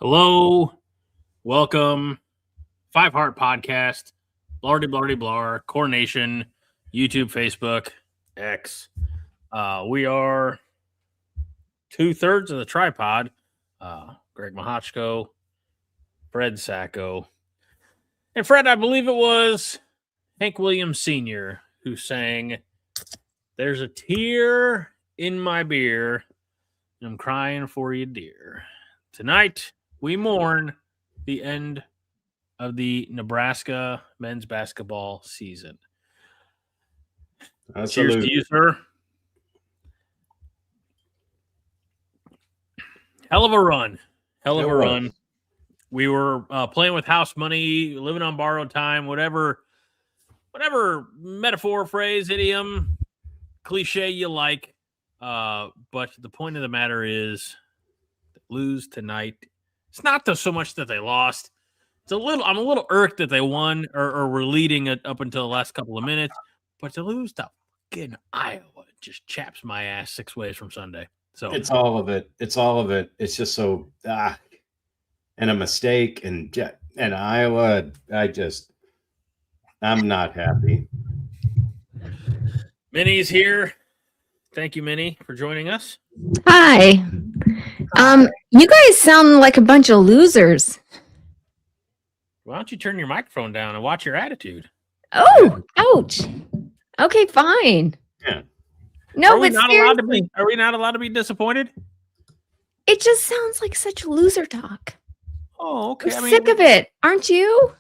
Hello, welcome, Five Heart Podcast, blardy blardy blar, Coronation, YouTube, Facebook, X. We are 2/3 of the tripod. Greg Mahochko, Fred Sacco, and Fred, I believe it was Hank Williams Sr. who sang, "There's a tear in my beer, and I'm crying for you, dear." Tonight, we mourn the end of the Nebraska men's basketball season. Cheers to you, sir. Hell of a run. We were playing with house money, living on borrowed time, whatever metaphor, phrase, idiom, cliche you like. But the point of the matter is, lose tonight. It's not so much that they lost. I'm a little irked that they won or were leading it up until the last couple of minutes. But to lose to fucking Iowa just chaps my ass 6 ways from Sunday. So it's all of it. It's just so and a mistake and Iowa. I'm not happy. Minnie's here. Thank you, Minnie, for joining us. Hi. You guys sound like a bunch of losers. Why don't you turn your microphone down and watch your attitude? Oh, ouch. Okay, fine. Yeah. No, Are we but not seriously, allowed to be disappointed? it just sounds like such loser talk. Oh, okay. I'm sick of it, aren't you?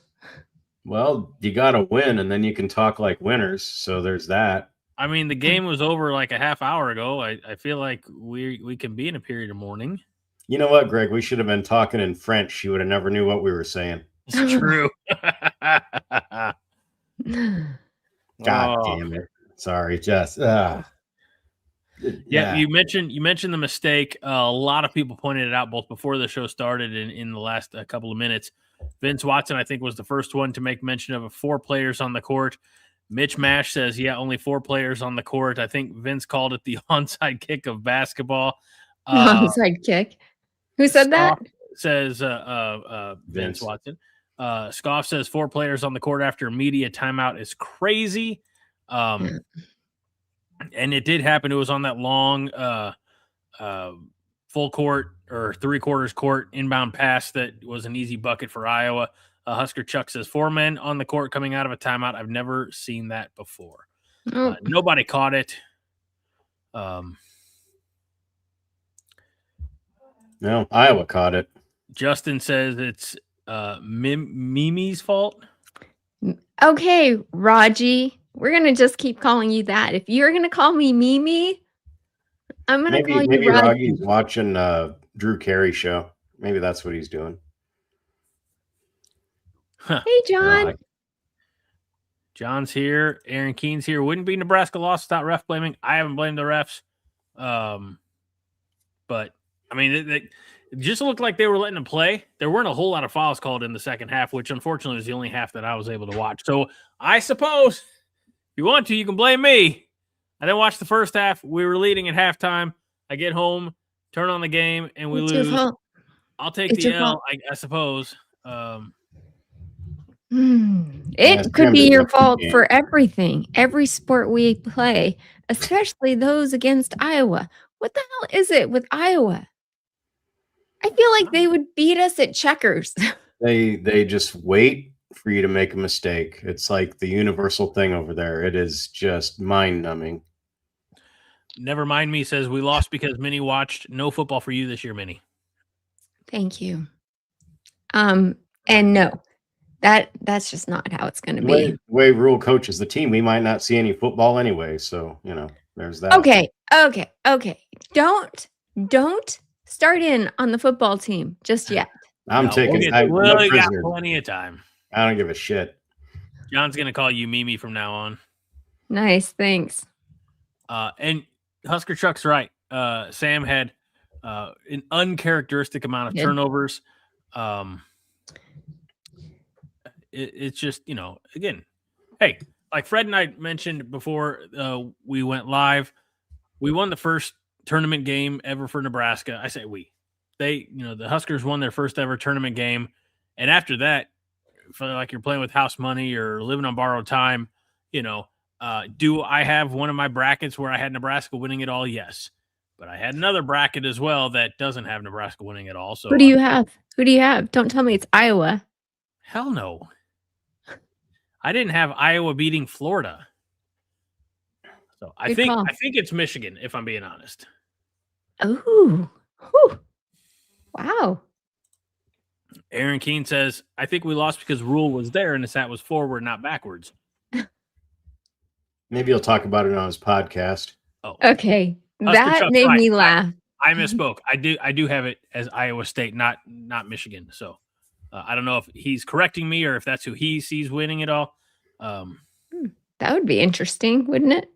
Well, you got to win, and then you can talk like winners. So there's that. I mean, the game was over like a half hour ago. I feel like we can be in a period of mourning. You know what, Greg? We should have been talking in French. You would have never knew what we were saying. It's true. God damn it! Sorry, Jess. Yeah, you mentioned the mistake. A lot of people pointed it out both before the show started and in the last couple of minutes. Vince Watson, I think, was the first one to make mention of 4 players on the court. Mitch Mash says, yeah, only 4 players on the court. I think Vince called it the onside kick of basketball. Onside kick? Who said that? Says Vince Watson. Scoff says 4 players on the court after a media timeout is crazy. And it did happen. It was on that long full court or 3/4 court inbound pass that was an easy bucket for Iowa. Husker Chuck says 4 men on the court coming out of a timeout. I've never seen that before. Nobody caught it. No, Iowa caught it. Justin says it's Mimi's fault. Okay, Raji. We're going to just keep calling you that. If you're going to call me Mimi, I'm going to call you Maybe Raji. Raji's watching Drew Carey show. Maybe that's what he's doing. Huh. Hey, John. John's here. Aaron Keene's here. Wouldn't be Nebraska lost without ref blaming. I haven't blamed the refs. But, I mean, it just looked like they were letting them play. There weren't a whole lot of fouls called in the second half, which unfortunately was the only half that I was able to watch. So I suppose if you want to, you can blame me. I didn't watch the first half. We were leading at halftime. I get home, turn on the game, and we lose. I'll take the L, I suppose. It could be your fault for everything. Every sport we play, especially those against Iowa. What the hell is it with Iowa? I feel like they would beat us at checkers. They just wait for you to make a mistake. It's like the universal thing over there. It is just mind-numbing. Never mind me says we lost because Minnie watched no football for you this year, Minnie. Thank you. And no, that's just not how it's going to be. The way Rule coaches the team, we might not see any football anyway. So, there's that. Okay. Don't start in on the football team just yet. I'm taking. We got plenty of time. I don't give a shit. John's going to call you Mimi from now on. Nice, thanks. And Husker Chuck's right. Sam had an uncharacteristic amount of turnovers. It's just, again, hey, like Fred and I mentioned before we went live, we won the first tournament game ever for Nebraska. I say we. the Huskers won their first ever tournament game, and after that, feel like you're playing with house money or living on borrowed time, do I have one of my brackets where I had Nebraska winning it all? Yes. But I had another bracket as well that doesn't have Nebraska winning it all. So who do you have? Who do you have? Don't tell me it's Iowa. Hell no. I didn't have Iowa beating Florida. So I think it's Michigan, if I'm being honest. Oh. Wow. Aaron Keene says, I think we lost because Rule was there and the sat was forward, not backwards. Maybe he'll talk about it on his podcast. Oh, okay. That made me laugh. I misspoke. I do have it as Iowa State, not Michigan. So I don't know if he's correcting me or if that's who he sees winning it all. That would be interesting, wouldn't it?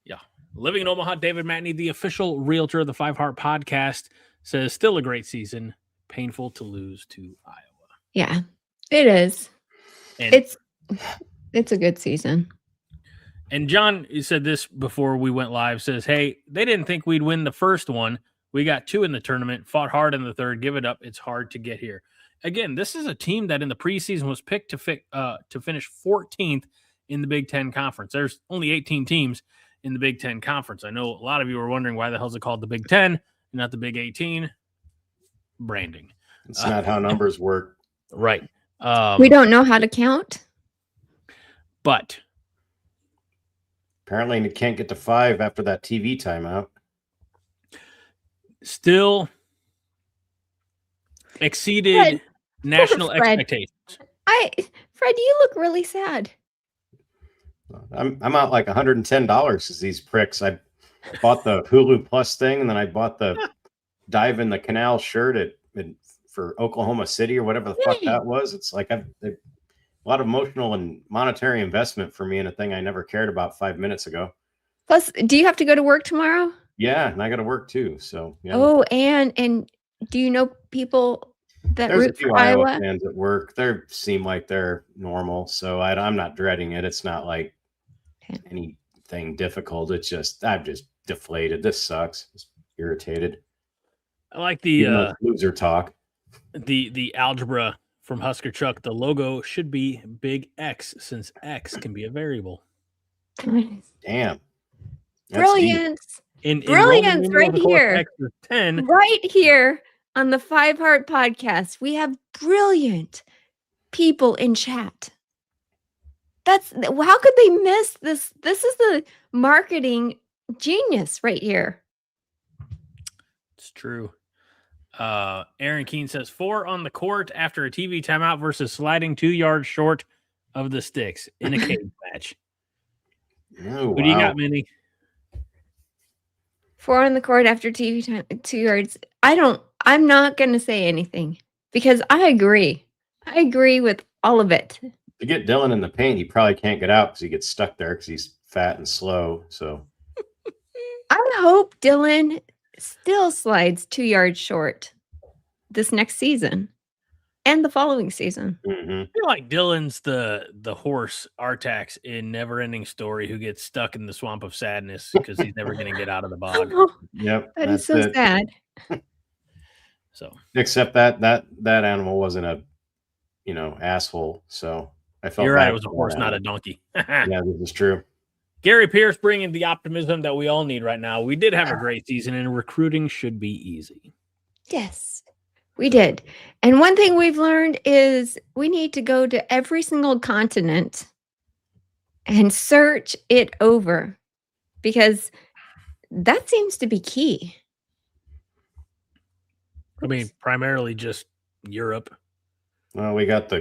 Yeah. Living in Omaha, David Matney, the official realtor of the Five Heart Podcast, says still a great season. Painful to lose to Iowa. Yeah, it is. And it's a good season. And John said this before we went live, says, hey, they didn't think we'd win the first one. We got 2 in the tournament, fought hard in the third, give it up. It's hard to get here. Again, this is a team that in the preseason was picked to finish 14th in the Big Ten Conference. There's only 18 teams in the Big Ten Conference. I know a lot of you are wondering why the hell is it called the Big Ten, not the Big 18. Branding. It's not how numbers work. Right. We don't know how to count. But apparently you can't get to 5 after that TV timeout. Still exceeded national expectations. Fred, you look really sad. I'm out like $110 as these pricks. I bought the Hulu Plus thing, and then I bought the Dive in the Canal shirt for Oklahoma City or whatever the fuck that was. It's like a lot of emotional and monetary investment for me in a thing I never cared about 5 minutes ago. Plus, do you have to go to work tomorrow? Yeah, and I got to work too. So yeah. Oh, and do you know people that There's root a few for Iowa Iowa fans at work? They seem like they're normal, so I'm not dreading it. It's not like anything difficult. It's just I'm just deflated. This sucks. Just irritated. I like the loser talk. The algebra from Husker Chuck. The logo should be big X since X can be a variable. Damn. Brilliance. Brilliance right here. X is 10. Right here on the Five Heart Podcast. We have brilliant people in chat. How could they miss this? This is the marketing genius right here. It's true. Aaron Keene says 4 on the court after a TV timeout versus sliding 2 yards short of the sticks in a cage match. Oh, what do you got, Minnie? 4 on the court after TV time, 2 yards. I'm not going to say anything because I agree. I agree with all of it. To get Dylan in the paint, he probably can't get out because he gets stuck there because he's fat and slow. So I hope Dylan still slides 2 yards short this next season and the following season. Mm-hmm. I feel like Dylan's the horse Artax in Never-Ending Story who gets stuck in the swamp of sadness because he's never going to get out of the bog. Yep, that is so sad. So except that animal wasn't a asshole. So I felt you're right. It was a horse, not a donkey. Yeah, this is true. Gary Pierce bringing the optimism that we all need right now. We did have a great season, and recruiting should be easy. Yes, we did. And one thing we've learned is we need to go to every single continent and search it over because that seems to be key. I mean, primarily just Europe. Well, we got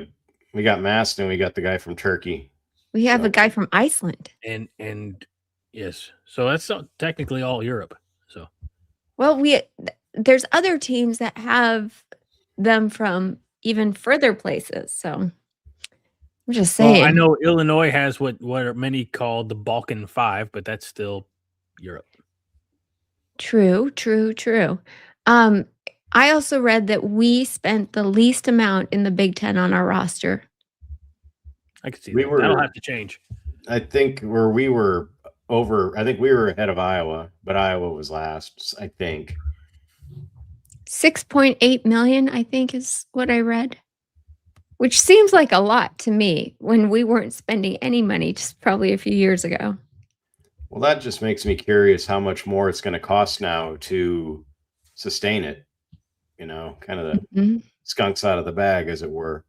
Mast and we got the guy from Turkey. We have a guy from Iceland. And yes. So that's technically all Europe. So well, there's other teams that have them from even further places. So I'm just saying. Well, I know Illinois has what many call the Balkan 5, but that's still Europe. True. I also read that we spent the least amount in the Big Ten on our roster. I can see that. That'll have to change. I think we were ahead of Iowa, but Iowa was last, I think. $6.8 million, I think, is what I read, which seems like a lot to me when we weren't spending any money just probably a few years ago. Well, that just makes me curious how much more it's going to cost now to sustain it. Kind of the skunks out of the bag, as it were.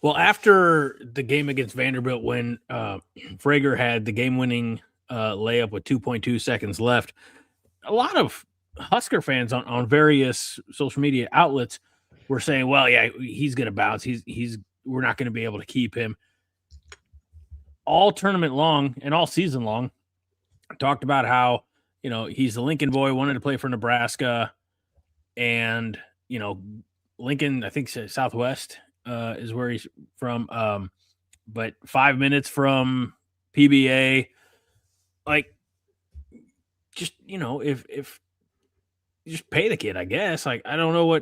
Well, after the game against Vanderbilt, when Frager had the game-winning layup with 2.2 seconds left, a lot of Husker fans on various social media outlets were saying, "Well, yeah, he's going to bounce. We're not going to be able to keep him." All tournament long and all season long, talked about how he's a Lincoln boy, wanted to play for Nebraska, and Lincoln, I think Southwest is where he's from. But 5 minutes from PBA, like, just if you just pay the kid, I guess. Like, I don't know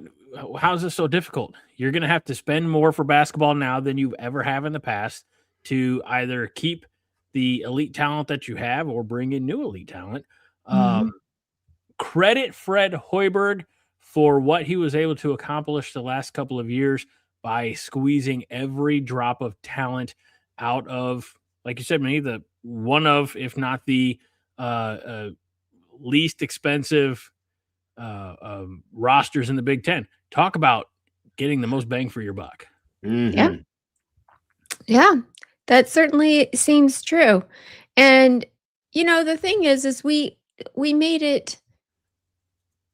how is this so difficult? You're going to have to spend more for basketball now than you ever have in the past to either keep the elite talent that you have or bring in new elite talent. Credit Fred Hoiberg for what he was able to accomplish the last couple of years by squeezing every drop of talent out of, like you said, maybe the one of, if not the least expensive rosters in the Big Ten. Talk about getting the most bang for your buck. Yeah, that certainly seems true. And the thing is we made it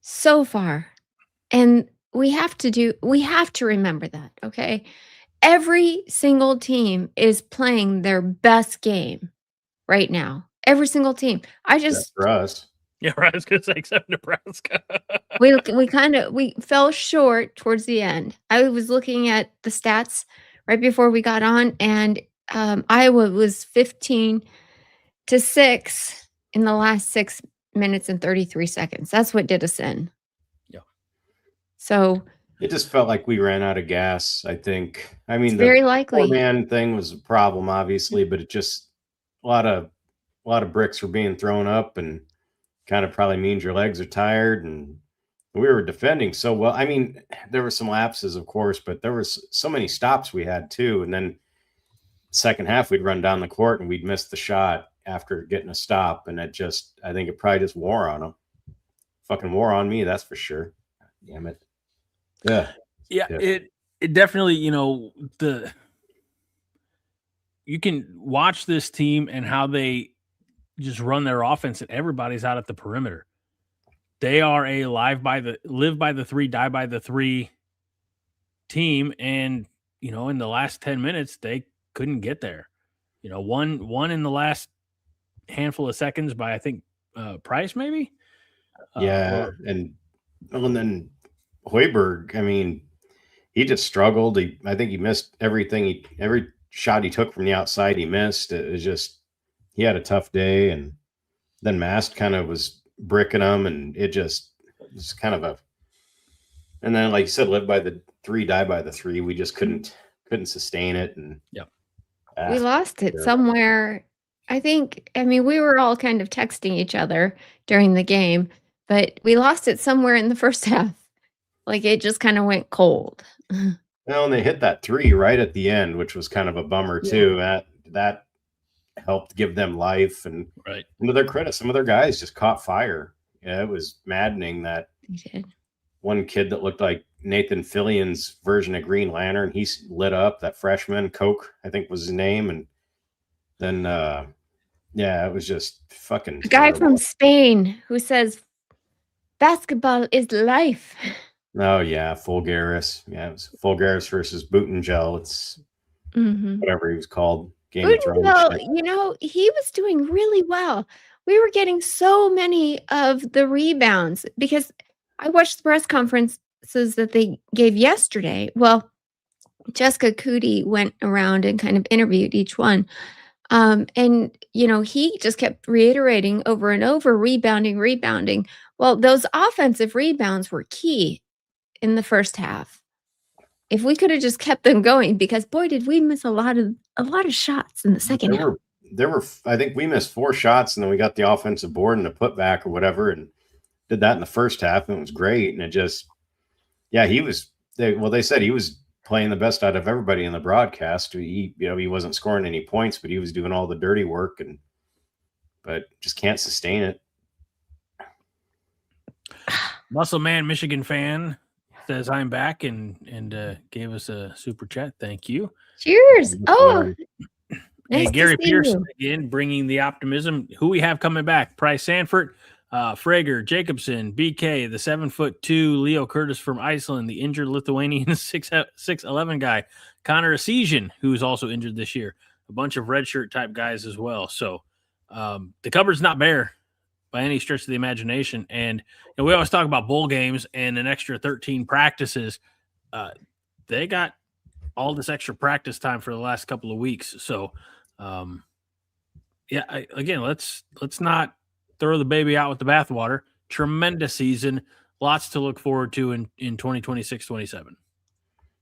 so far, and we have to remember that, okay? Every single team is playing their best game right now. Every single team. That's for us. Yeah, right. I was gonna say, except Nebraska. we fell short towards the end. I was looking at the stats right before we got on, and Iowa was 15-6 in the last 6 minutes and 33 seconds. That's what did us in. Yeah. So it just felt like we ran out of gas, I think. I mean, very likely. The four-man thing was a problem, obviously, but it just a lot of bricks were being thrown up, and kind of probably means your legs are tired. And we were defending so well. I mean, there were some lapses, of course, but there was so many stops we had too. And then second half, we'd run down the court and we'd miss the shot after getting a stop. And I think it probably just wore on them. Fucking wore on me, that's for sure. Damn it. Yeah. It definitely, you can watch this team and how they just run their offense, and everybody's out at the perimeter. They are a live by the three, die by the three team. And, in the last 10 minutes, they couldn't get there. One in the last handful of seconds by, I think, Price, maybe. Yeah. And then Hoiberg, I mean, he just struggled. I think he missed everything. Every shot he took from the outside, he missed. It was just, he had a tough day. And then Mast kind of was bricking him, and it just was kind of and then, like you said, live by the three, die by the three. We just couldn't sustain it. And we lost it somewhere. We were all kind of texting each other during the game, but we lost it somewhere in the first half. Like, it just kind of went cold. Well, and they hit that three right at the end, which was kind of a bummer too. That helped give them life. And right. To their credit, some of their guys just caught fire. Yeah, it was maddening that one kid that looked like Nathan Fillion's version of Green Lantern, he's lit up. That freshman, Coke, I think was his name. And then, it was just fucking a guy from Spain who says basketball is life. Oh, yeah, Fulgaris. Yeah, it was Fulgaris versus Bootengel. It's whatever he was called. Game of Thrones. He was doing really well. We were getting so many of the rebounds because I watched the press conferences that they gave yesterday. Well, Jessica Cootie went around and kind of interviewed each one. And he just kept reiterating over and over, rebounding. Well, those offensive rebounds were key in the first half. If we could have just kept them going, because boy, did we miss a lot of shots in the second half. There were, I think we missed 4 shots, and then we got the offensive board and a putback or whatever, and did that in the first half, and it was great. And it just, Yeah, he was. They said he was playing the best out of everybody in the broadcast. He wasn't scoring any points, but he was doing all the dirty work, but just can't sustain it. Muscle Man Michigan fan says I'm back and gave us a super chat. Thank you. Cheers. Oh, Hey, nice Gary to see Pierce you. again, bringing the optimism. Who we have coming back? Price Sanford, Frager, Jacobson, BK, the 7'2" Leo Curtis from Iceland, the injured Lithuanian 6'11" guy, Connor Esesian, who's also injured this year. A bunch of redshirt type guys as well. So the cupboard's not bare by any stretch of the imagination. And we always talk about bowl games and an extra 13 practices. They got all this extra practice time for the last couple of weeks. So, again, let's not throw the baby out with the bathwater. Tremendous season. Lots to look forward to in 2026-27.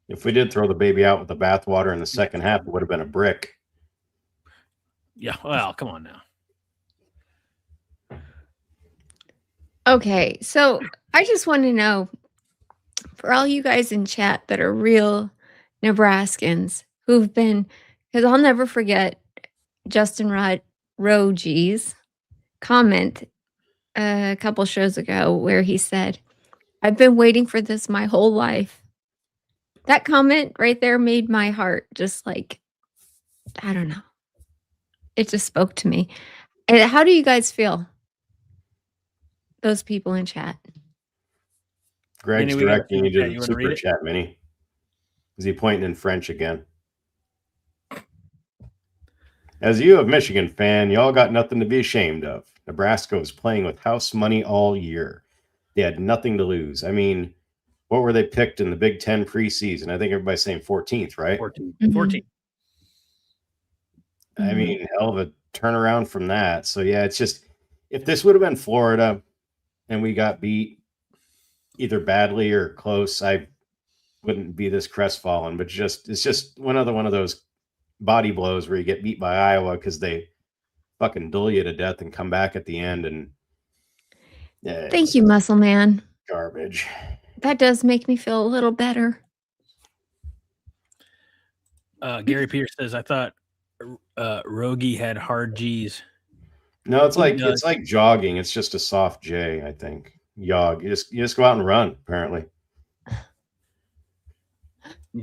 If we did throw the baby out with the bathwater in the second half, it would have been a brick. Yeah, well, come on now. Okay, so I just want to know, for all you guys in chat that are real Nebraskans who've been, because I'll never forget Justin Roge's comment a couple shows ago where he said, "I've been waiting for this my whole life." That comment right there made my heart just like, I don't know. It just spoke to me. And how do you guys feel? Those people in chat. Greg's directing you to the you super chat, Minnie. Is he pointing in French again? As a Michigan fan, y'all got nothing to be ashamed of. Nebraska was playing with house money all year. They had nothing to lose. I mean, what were they picked in the Big Ten preseason? I think everybody's saying 14th, right? 14. Mm-hmm. 14. I mean, hell of a turnaround from that. So, yeah, it's just, if this would have been Florida and we got beat either badly or close, I wouldn't be this crestfallen. But it's just one of those body blows where you get beat by Iowa because they fucking dull you to death and come back at the end. And yeah, thank you, Muscle Man. Garbage. That does make me feel a little better. Gary Pierce says, I thought Rogie had hard G's. No, it's like jogging. It's just a soft J, I think. Jog. You just go out and run, apparently.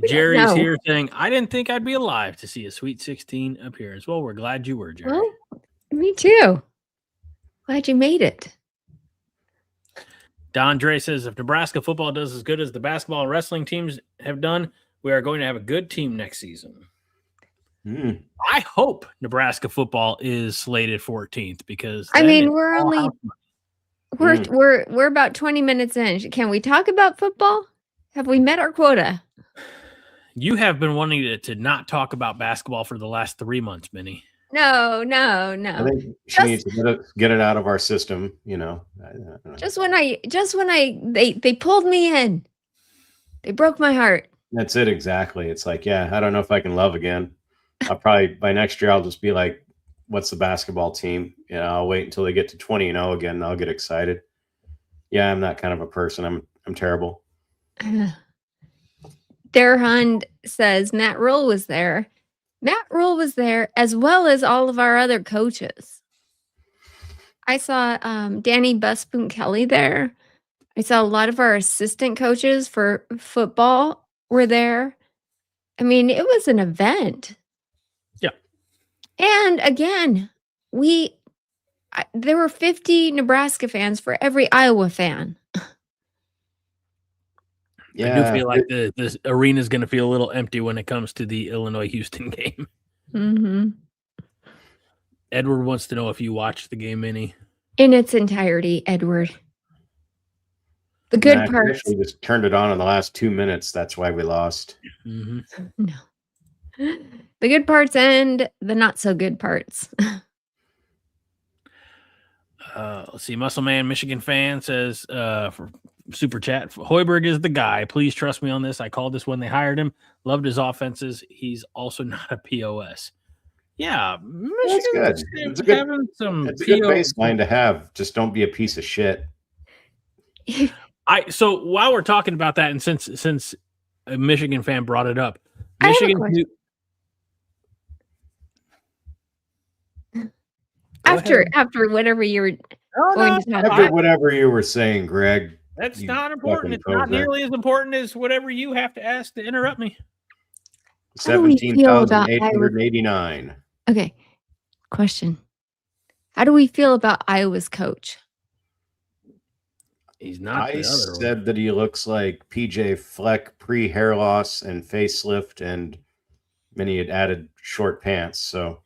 Jerry's here saying, I didn't think I'd be alive to see a Sweet 16 appearance. Well, we're glad you were, Jerry. Well, me too. Glad you made it. Don Dre says, if Nebraska football does as good as the basketball and wrestling teams have done, we are going to have a good team next season. I hope Nebraska football is slated 14th because we're about 20 minutes in. Can we talk about football? Have we met our quota? You have been wanting to not talk about basketball for the last 3 months, Minnie. No. I think she needs to get it out of our system, Just when they pulled me in, they broke my heart. That's it exactly. It's like, I don't know if I can love again. I'll probably by next year I'll just be like, what's the basketball team? I'll wait until they get to 20-0 again, and I'll get excited. Yeah, I'm that kind of a person. I'm terrible. Derhund says Matt Rule was there. Matt Rule was there as well as all of our other coaches. I saw Danny Busboom Kelly there. I saw a lot of our assistant coaches for football were there. I mean, it was an event. Yeah. And again, there were 50 Nebraska fans for every Iowa fan. Yeah, I do feel like the arena is going to feel a little empty when it comes to the Illinois-Houston game. Mm-hmm. Edward wants to know if you watched the game, Minnie. In its entirety, Edward. The good parts. I actually just turned it on in the last 2 minutes. That's why we lost. Mm-hmm. No. The good parts and the not so good parts. Let's see. Muscle Man, Michigan fan says for super chat, Hoiberg is the guy. Please trust me on this. I called this when they hired him. Loved his offenses. He's also not a POS. Yeah, that's good. It's a good baseline to have. Just don't be a piece of shit. So while we're talking about that, and since a Michigan fan brought it up, I have a Michigan. question. After whatever you were going to talk After about. whatever you were saying, Greg. That's you not important. fucking It's not poser. nearly as important as whatever you have to ask to interrupt me. How do we feel about 17,889. Okay. Question. How do we feel about Iowa's coach? He's not I the other said one. that he looks like PJ Fleck pre-hair loss and facelift, and then he had added short pants. So,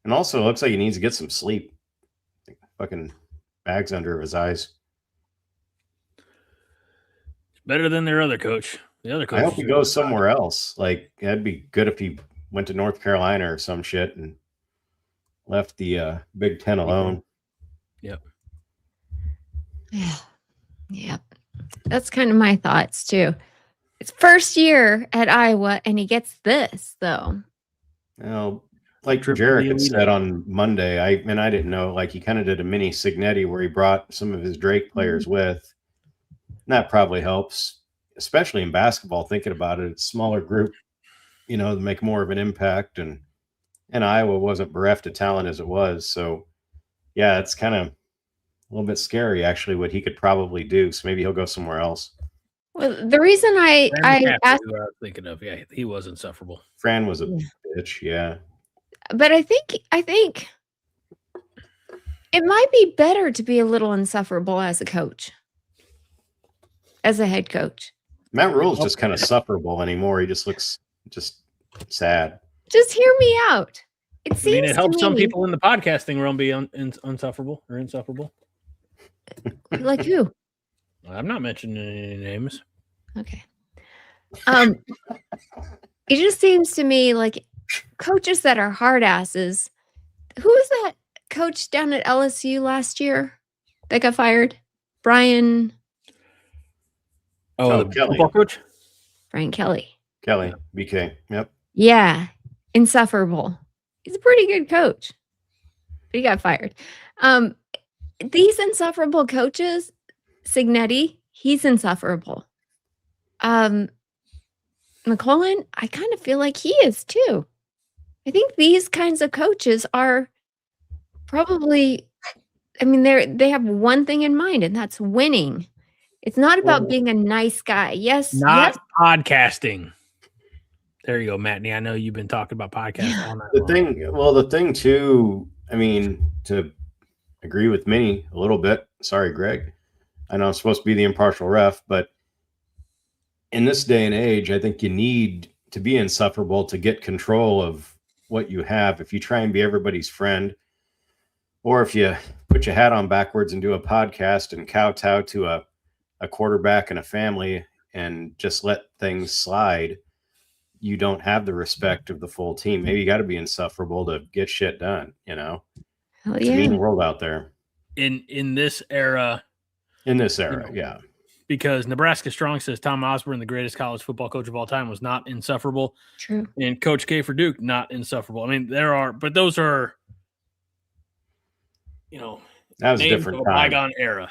and also looks like he needs to get some sleep. Fucking bags under his eyes. Better than their other coach. The other coach. I hope he goes somewhere else. Like, that'd be good if he went to North Carolina or some shit and left the Big Ten alone. Yep. Yeah. Yep. That's kind of my thoughts too. It's first year at Iowa, and he gets this though. Well, like Jarek had said on Monday, I didn't know. Like, he kind of did a mini Signetti where he brought some of his Drake players with. And that probably helps, especially in basketball. Thinking about it, it's a smaller group, to make more of an impact. And Iowa wasn't bereft of talent as it was. So, yeah, it's kind of a little bit scary, actually, what he could probably do. So maybe he'll go somewhere else. Well, the reason I asked, who I was thinking of, he was insufferable. Fran was a bitch, yeah. But I think it might be better to be a little insufferable as a coach, as a head coach. Matt Rule's just kind of sufferable anymore. He just looks just sad. Just hear me out. It seems it helps some people in the podcasting realm be insufferable or insufferable. Like who? I'm not mentioning any names. Okay. It just seems to me like coaches that are hard asses. Who was that coach down at LSU last year that got fired? Brian. Oh, the Kelly. football coach? Brian Kelly. Kelly, BK. Yep. Yeah. Insufferable. He's a pretty good coach. But he got fired. These insufferable coaches, Signetti, he's insufferable. McClellan, I kind of feel like he is too. I think these kinds of coaches are probably, they have one thing in mind, and that's winning. It's not about being a nice guy. Yes. Not podcasting. There you go, Mattney. I know you've been talking about podcasting all night long. The thing too, to agree with Minnie a little bit. Sorry, Greg. I know I'm supposed to be the impartial ref, but in this day and age, I think you need to be insufferable to get control of what you have. If you try and be everybody's friend, or if you put your hat on backwards and do a podcast and kowtow to a quarterback and a family and just let things slide, you don't have the respect of the full team. Maybe you got to be insufferable to get shit done. Hell It's a mean world out there. In this era. Yeah. Because Nebraska Strong says Tom Osborne, the greatest college football coach of all time, was not insufferable. True. And Coach K for Duke, not insufferable. There are, but those are, that was a different time. Bygone era.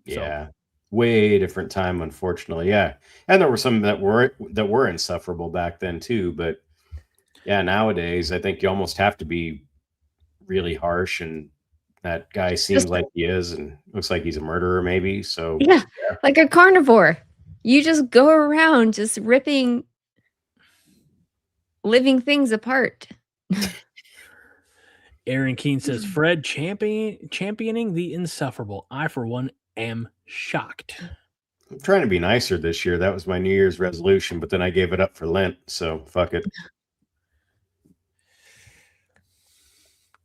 Yeah. So. Way different time, unfortunately. Yeah. And there were some that were insufferable back then too. But yeah, nowadays I think you almost have to be really harsh, and that guy seems like he is, and looks like he's a murderer maybe. So yeah, like a carnivore. You just go around just ripping living things apart. Aaron Keene says, Fred championing the insufferable. I, for one, am shocked. I'm trying to be nicer this year. That was my New Year's resolution, but then I gave it up for Lent, so fuck it.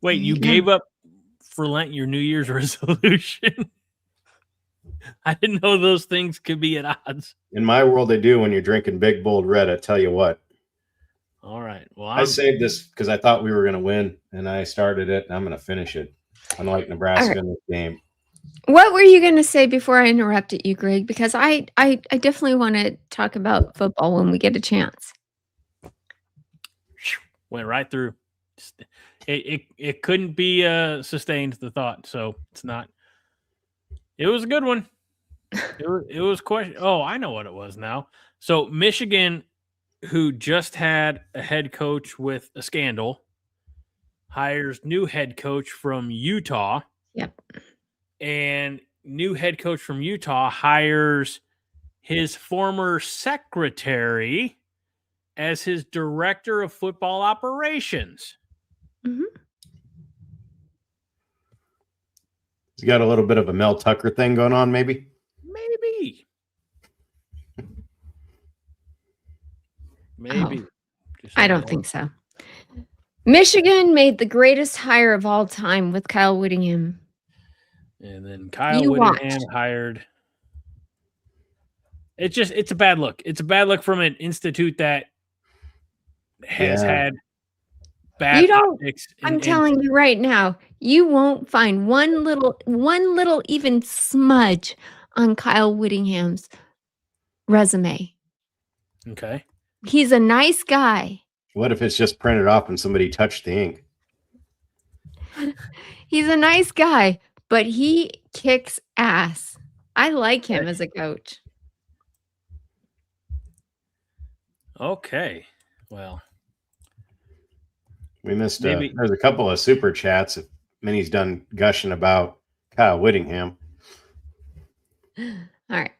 Wait, you gave up for Lent your New Year's resolution? I didn't know those things could be at odds. In my world, they do when you're drinking Big Bold Red, I tell you what. All right. Well, I saved this because I thought we were going to win, and I started it, and I'm going to finish it. Unlike Nebraska in this game. What were you going to say before I interrupted you, Greg? Because I definitely want to talk about football when we get a chance. Went right through. It couldn't be sustained, the thought, so it's not. It was a good one. It was question. Oh, I know what it was now. So Michigan, who just had a head coach with a scandal, hires new head coach from Utah. Yep. And new head coach from Utah hires his former secretary as his director of football operations. Mm-hmm. He's got a little bit of a Mel Tucker thing going on, maybe? Maybe. Oh, I don't think so. Michigan made the greatest hire of all time with Kyle Whittingham. And then Kyle Whittingham hired. It's a bad look. It's a bad look from an institute that has had bad optics. I'm telling you right now, you won't find one little even smudge on Kyle Whittingham's resume. Okay. He's a nice guy. What if it's just printed off and somebody touched the ink? He's a nice guy, but he kicks ass. I like him as a coach. Okay. Well, we missed there's a couple of super chats. If Minnie's done gushing about Kyle Whittingham. All right.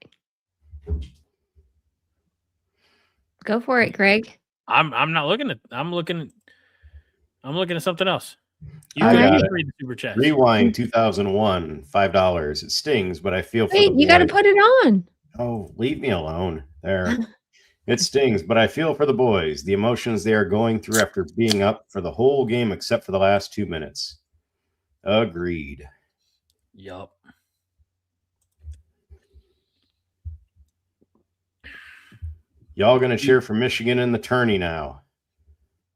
Go for it, Greg. I'm not looking at. I'm looking at something else. You got read the super chat. Rewind 2001, $5. It stings, but I feel for the boys. You got to put it on. Oh, leave me alone. There. It stings, but I feel for the boys. The emotions they are going through after being up for the whole game except for the last 2 minutes. Agreed. Yup. Y'all gonna cheer for Michigan in the tourney now.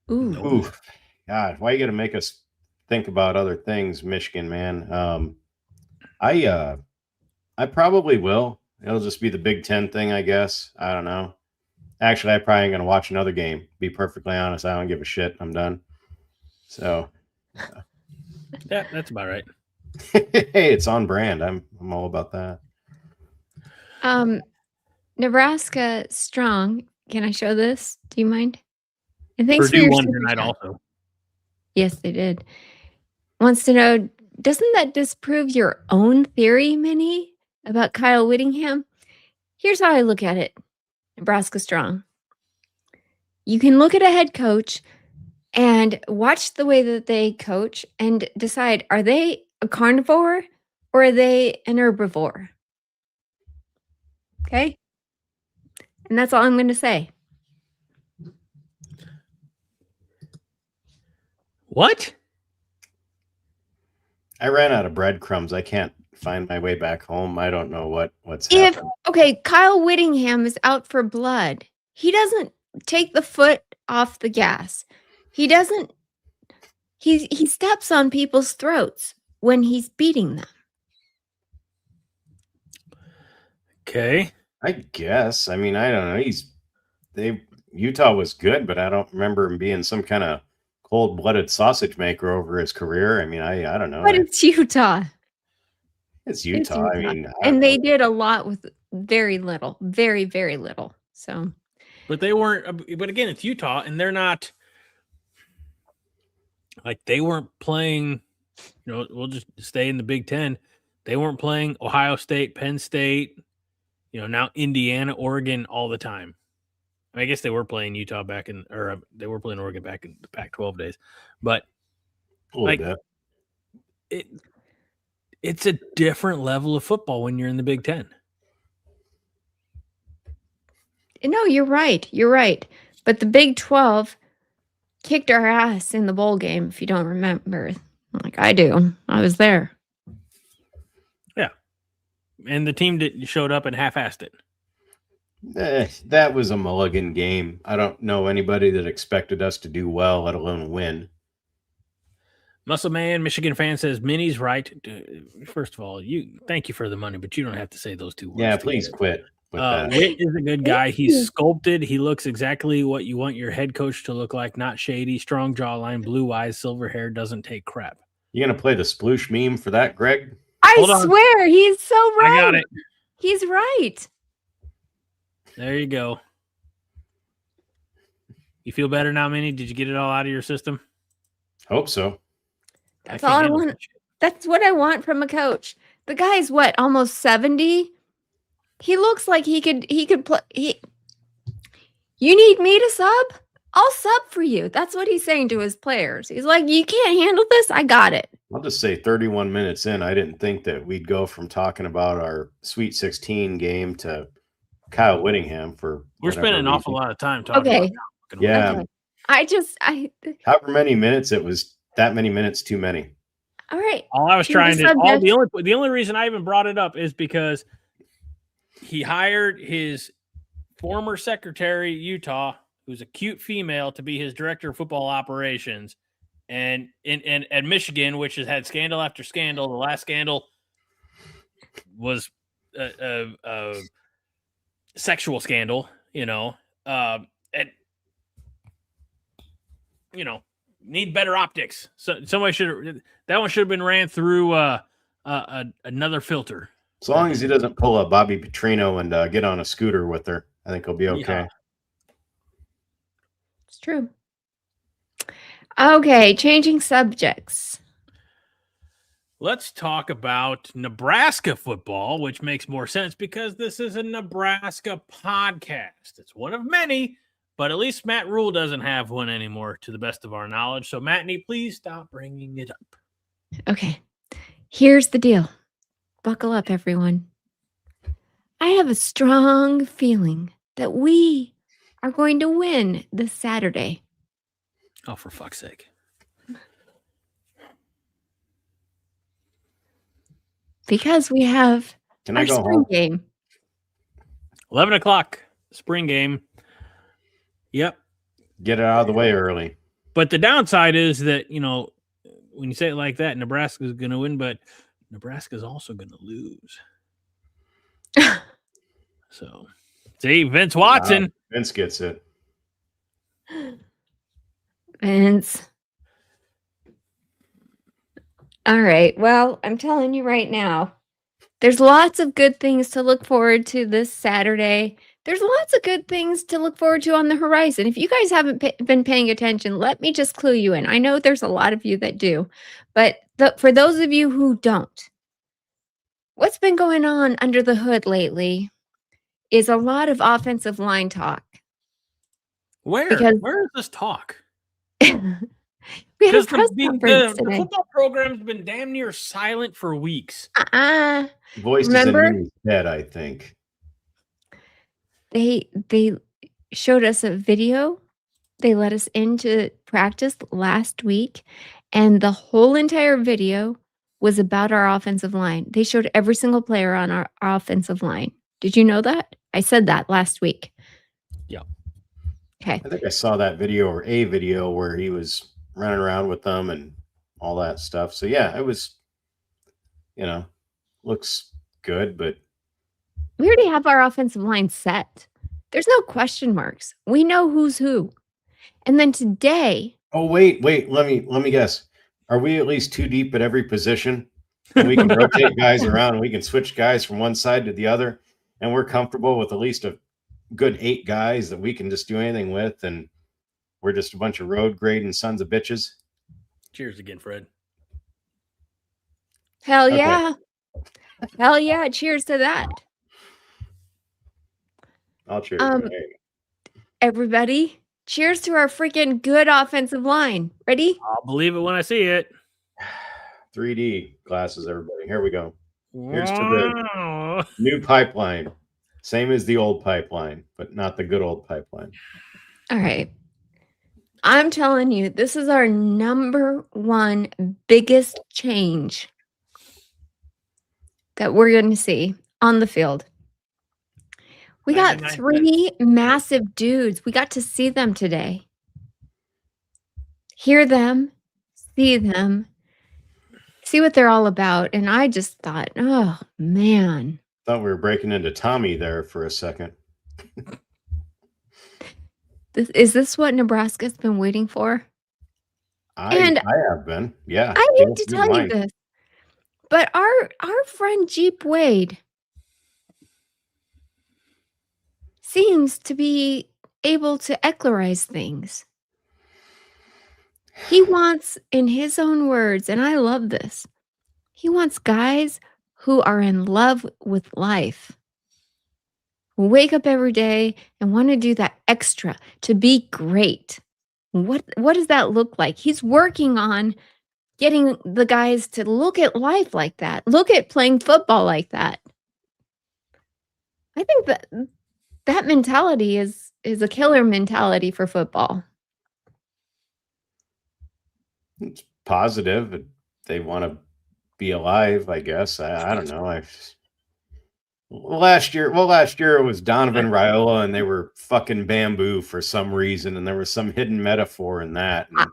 Ooh. God, why you gotta make us think about other things, Michigan, man? I probably will. It'll just be the Big Ten thing, I guess. I don't know. Actually, I probably ain't gonna watch another game. Be perfectly honest, I don't give a shit. I'm done. So, yeah, that's about right. Hey, it's on brand. I'm all about that. Nebraska strong. Can I show this? Do you mind? And thanks Purdue won tonight also. Yes, they did. Wants to know, doesn't that disprove your own theory, Minnie, about Kyle Whittingham? Here's how I look at it. Nebraska strong. You can look at a head coach and watch the way that they coach and decide, are they a carnivore or are they an herbivore? Okay? And that's all I'm going to say. What? I ran out of breadcrumbs. I can't find my way back home. I don't know what's happening. Okay, Kyle Whittingham is out for blood. He doesn't take the foot off the gas. He doesn't. He steps on people's throats when he's beating them. Okay. I guess. I mean, I don't know. Utah was good, but I don't remember him being some kind of cold-blooded sausage maker over his career. I mean, I don't know. But it's Utah. It's Utah. I mean, and they did a lot with very little, very, very little. So, but they weren't. But again, it's Utah, and they're not like they weren't playing. You know, we'll just stay in the Big Ten. They weren't playing Ohio State, Penn State. You know, now Indiana, Oregon all the time. I guess they were playing Utah they were playing Oregon back in the Pac-12 days, but like it's a different level of football when you're in the Big Ten. No, you're right. You're right. But the Big 12 kicked our ass in the bowl game, if you don't remember. Like I do. I was there. Yeah. And the team that showed up and half-assed it. That was a mulligan game. I don't know anybody that expected us to do well, let alone win. Muscle Man, Michigan fan says, Minnie's right. First of all, thank you for the money, but you don't have to say those two words. Yeah, please quit with that. Witt is a good guy. He's sculpted. He looks exactly what you want your head coach to look like. Not shady, strong jawline, blue eyes, silver hair, doesn't take crap. You going to play the sploosh meme for that, Greg? I swear, he's so right. I got it. He's right. There you go. You feel better now, Minnie? Did you get it all out of your system? Hope so. That's all I want. That's what I want from a coach. The guy's what, almost 70? He looks like he could play. You need me to sub? I'll sub for you. That's what he's saying to his players. He's like, you can't handle this? I got it. I'll just say 31 minutes in, I didn't think that we'd go from talking about our Sweet 16 game to Kyle Whittingham for. We're spending an awful lot of time talking about Kyle. Yeah. Okay. However many minutes it was, that many minutes too many. All right. All I was trying to the only reason I even brought it up is because he hired his former secretary, Utah, who's a cute female, to be his director of football operations. And at Michigan, which has had scandal after scandal, the last scandal was a sexual scandal, and need better optics. So somebody that one should have been ran through another filter. As long as he doesn't pull a Bobby Petrino and get on a scooter with her, I think he'll be okay. Yeah. It's true. Okay, changing subjects. Let's talk about Nebraska football, which makes more sense because this is a Nebraska podcast. It's one of many, but at least Matt Rule doesn't have one anymore, to the best of our knowledge. So, Mattney, please stop bringing it up. Okay, here's the deal. Buckle up, everyone. I have a strong feeling that we are going to win this Saturday. Oh, for fuck's sake. Because we have our spring game. 11 o'clock, spring game. Yep. Get it out of the way early. But the downside is that, when you say it like that, Nebraska's going to win, but Nebraska's also going to lose. So, see, Vince Watson. Vince gets it. Vince. All right. Well, I'm telling you right now, there's lots of good things to look forward to this Saturday. There's lots of good things to look forward to on the horizon. If you guys haven't been paying attention, let me just clue you in. I know there's a lot of you that do, but for those of you who don't, what's been going on under the hood lately is a lot of offensive line talk. Where is this talk? We had a press conference today. The football program's been damn near silent for weeks. Voice is in his head, I think. They showed us a video. They let us into practice last week, and the whole entire video was about our offensive line. They showed every single player on our offensive line. Did you know that? I said that last week. Yeah. Okay. I think I saw that video or a video where he was running around with them and all that stuff. So yeah, it was, looks good, but we already have our offensive line set. There's no question marks. We know who's who. And then today. Oh, wait. Let me guess. Are we at least too deep at every position? And we can rotate guys around. And we can switch guys from one side to the other. And we're comfortable with at least a good 8 guys that we can just do anything with. And we're just a bunch of road grading sons of bitches. Cheers again, Fred. Hell yeah. Okay. Hell yeah. Cheers to that. I'll cheers. Everybody, cheers to our freaking good offensive line. Ready? I'll believe it when I see it. 3D glasses, everybody. Here we go. Here's to the new pipeline. Same as the old pipeline, but not the good old pipeline. All right. I'm telling you, this is our number one biggest change that we're going to see on the field. We got 3 massive dudes. We got to see them today. Hear them, see them, see what they're all about. And I just thought, oh, man. Thought we were breaking into Tommy there for a second. Is this what Nebraska's been waiting for? I have been. Yeah. I hate to tell you this, but our friend Jeep Wade, seems to be able to eclarize things. He wants, in his own words, and I love this, he wants guys who are in love with life, who wake up every day and want to do that extra to be great. What does that look like? He's working on getting the guys to look at life like that, look at playing football like that. I think that mentality is a killer mentality for football. It's positive. They want to be alive, I guess. I don't know. Last year it was Donovan Raiola, and they were fucking bamboo for some reason, and there was some hidden metaphor in that. And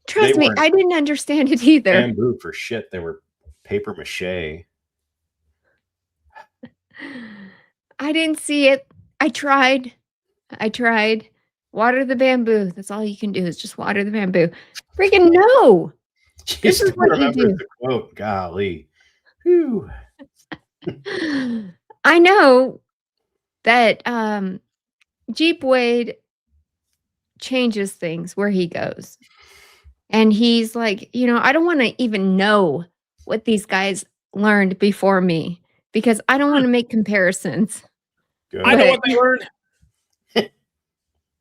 trust me, I didn't understand it either. Bamboo for shit. They were paper mache. I didn't see it. I tried. Water the bamboo. That's all you can do is just water the bamboo. Freaking no. Jeez, This is what you do. The quote. Golly. Whew. I know that Jeep Wade changes things where he goes. And he's like, I don't want to even know what these guys learned before me because I don't want to make comparisons. Good. I know what they learned.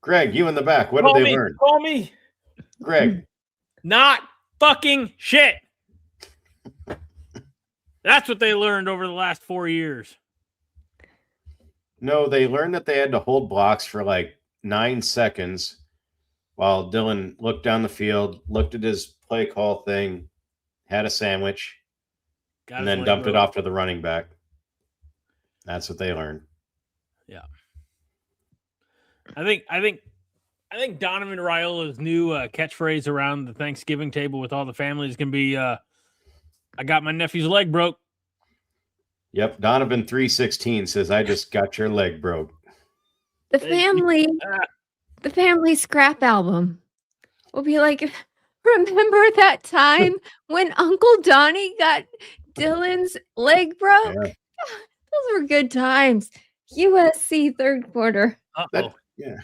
Greg, you in the back. What did they learn? Call me. Greg. Not fucking shit. That's what they learned over the last 4 years. No, they learned that they had to hold blocks for like 9 seconds while Dylan looked down the field, looked at his play call thing, had a sandwich, and then dumped it off to the running back. That's what they learned. Yeah. I think Donovan Raiola's new catchphrase around the Thanksgiving table with all the families can be, I got my nephew's leg broke. Yep. Donovan 316 says, I just got your leg broke. The family scrap album will be like, remember that time when Uncle Donnie got Dylan's leg broke? Yeah. Those were good times. USC third quarter. Yeah.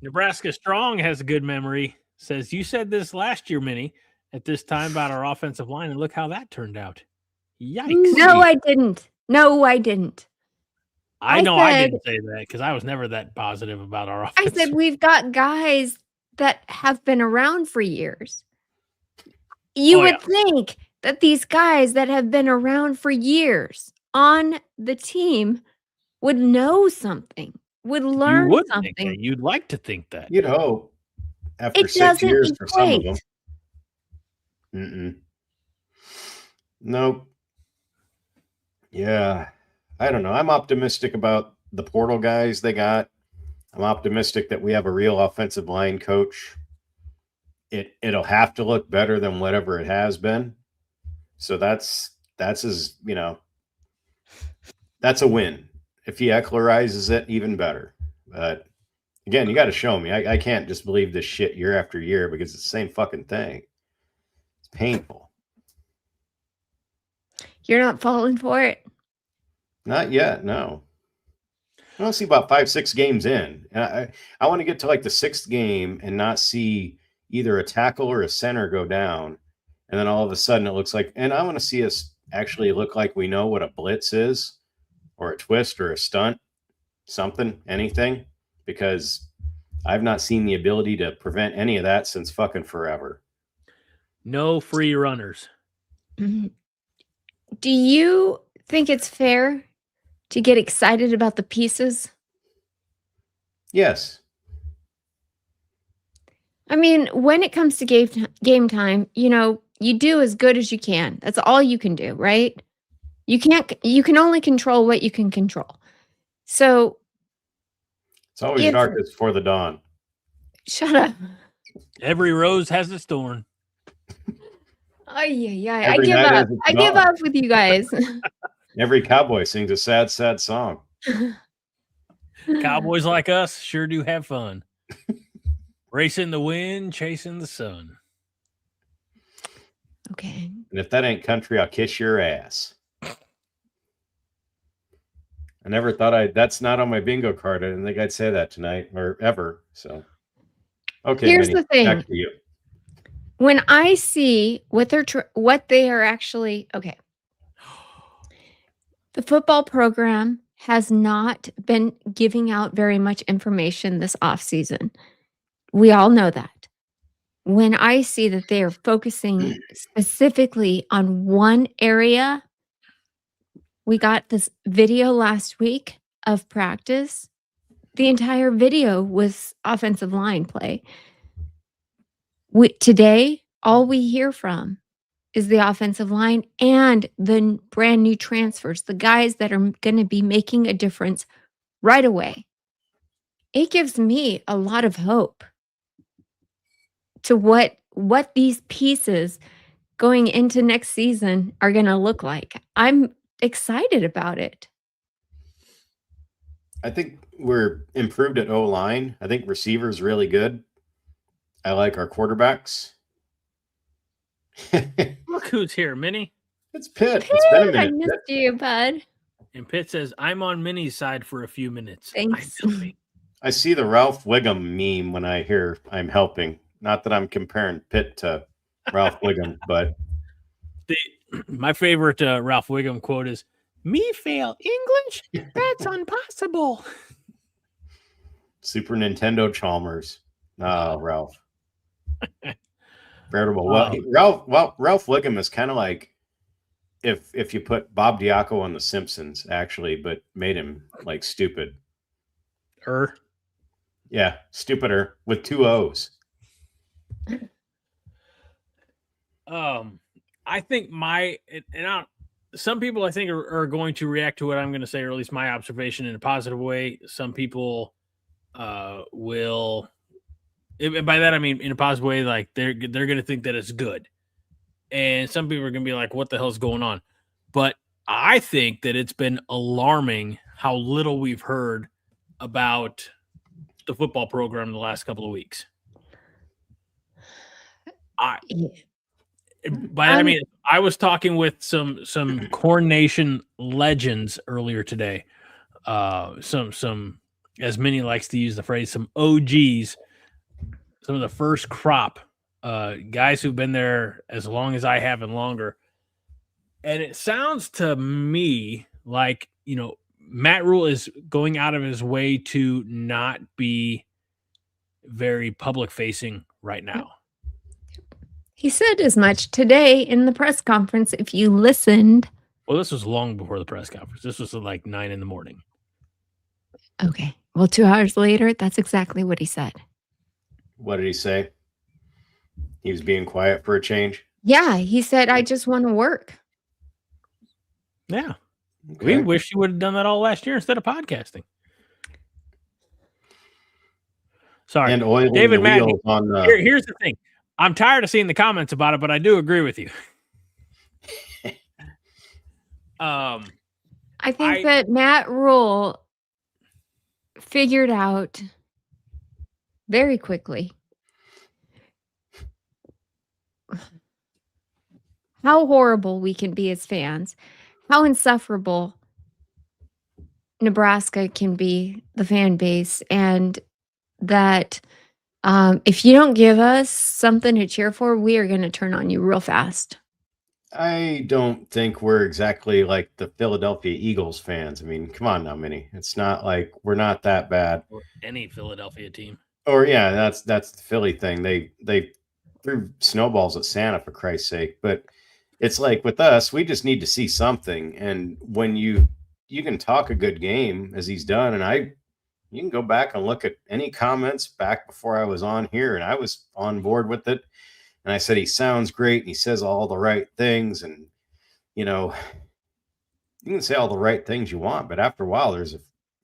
Nebraska Strong has a good memory. Says, you said this last year, Minnie, at this time about our offensive line, and look how that turned out. Yikes. No, I didn't. I know I didn't say that because I was never that positive about our offense. I said we've got guys that have been around for years. You would think that these guys that have been around for years on the team would know something, would learn something. You'd like to think that. You'd hope. After 6 years for some of them. Nope. Yeah. I don't know. I'm optimistic about the portal guys they got. I'm optimistic that we have a real offensive line coach. It'll have to look better than whatever it has been. So that's his, that's a win. If he eclarizes it, even better. But again, you got to show me. I can't just believe this shit year after year because it's the same fucking thing. It's painful. You're not falling for it? Not yet, no. I want to see about 5-6 games in. And I want to get to like the 6th game and not see either a tackle or a center go down. And then all of a sudden it looks like, and I want to see us actually look like we know what a blitz is or a twist or a stunt, something, anything, because I've not seen the ability to prevent any of that since fucking forever. No free runners. Mm-hmm. Do you think it's fair to get excited about the pieces? Yes. I mean, when it comes to game time, you do as good as you can. That's all you can do, right? You can only control what you can control. So it's always darkest before the dawn. Shut up. Every rose has its thorn. Oh yeah. I give up. I give up with you guys. Every cowboy sings a sad, sad song. Cowboys like us sure do have fun. Racing the wind, chasing the sun. Okay. And if that ain't country, I'll kiss your ass. I never thought that's not on my bingo card. I didn't think I'd say that tonight or ever. So, okay. Here's Minnie, the thing. back to you. When I see what they are actually, okay. The football program has not been giving out very much information this offseason. We all know that. When I see that they are focusing specifically on one area, we got this video last week of practice. The entire video was offensive line play. Today, all we hear from is the offensive line and the brand new transfers, the guys that are going to be making a difference right away. It gives me a lot of hope to what these pieces going into next season are going to look like. I'm excited about it. I think we're improved at O-line. I think receivers really good. I like our quarterbacks. Look who's here, Minnie. It's Pitt. It's been a minute. I missed you, bud. And Pitt says, I'm on Minnie's side for a few minutes. Thanks. I see the Ralph Wiggum meme when I hear I'm helping. Not that I'm comparing Pitt to Ralph Wiggum, but my favorite Ralph Wiggum quote is, "Me fail English? That's impossible." Super Nintendo Chalmers. Oh, Ralph. Veritable. Ralph Wiggum is kind of like if you put Bob Diaco on The Simpsons, actually, but made him like stupid. Yeah, stupider with 2 O's. I think some people I think are going to react to what I'm going to say, or at least my observation, in a positive way. Some people will, and by that I mean in a positive way, like they're going to think that it's good, and some people are going to be like, "What the hell's going on?" But I think that it's been alarming how little we've heard about the football program in the last couple of weeks. I mean, I was talking with some Corn Nation legends earlier today. Some, as Minnie likes to use the phrase, some OGs, some of the first crop guys who've been there as long as I have and longer. And it sounds to me like, Matt Rule is going out of his way to not be very public facing right now. He said as much today in the press conference, if you listened. Well, this was long before the press conference. This was like 9 a.m. Okay. Well, 2 hours later, that's exactly what he said. What did he say? He was being quiet for a change? Yeah, he said, I just want to work. Yeah. Okay. We wish you would have done that all last year instead of podcasting. Sorry. And oil David Madden, on here's the thing. I'm tired of seeing the comments about it, but I do agree with you. I think that Matt Rule figured out very quickly how horrible we can be as fans, how insufferable Nebraska can be, the fan base, and that if you don't give us something to cheer for, we are going to turn on you real fast. I don't think we're exactly like the Philadelphia Eagles fans. I mean, come on now, Minnie. It's not like we're not that bad. Or any Philadelphia team. Or yeah, that's the Philly thing. They threw snowballs at Santa, for Christ's sake. But it's like with us, we just need to see something. And when you can talk a good game as he's done, and you can go back and look at any comments back before I was on here, and I was on board with it. And I said, he sounds great. And he says all the right things. And, you can say all the right things you want, but after a while, there's a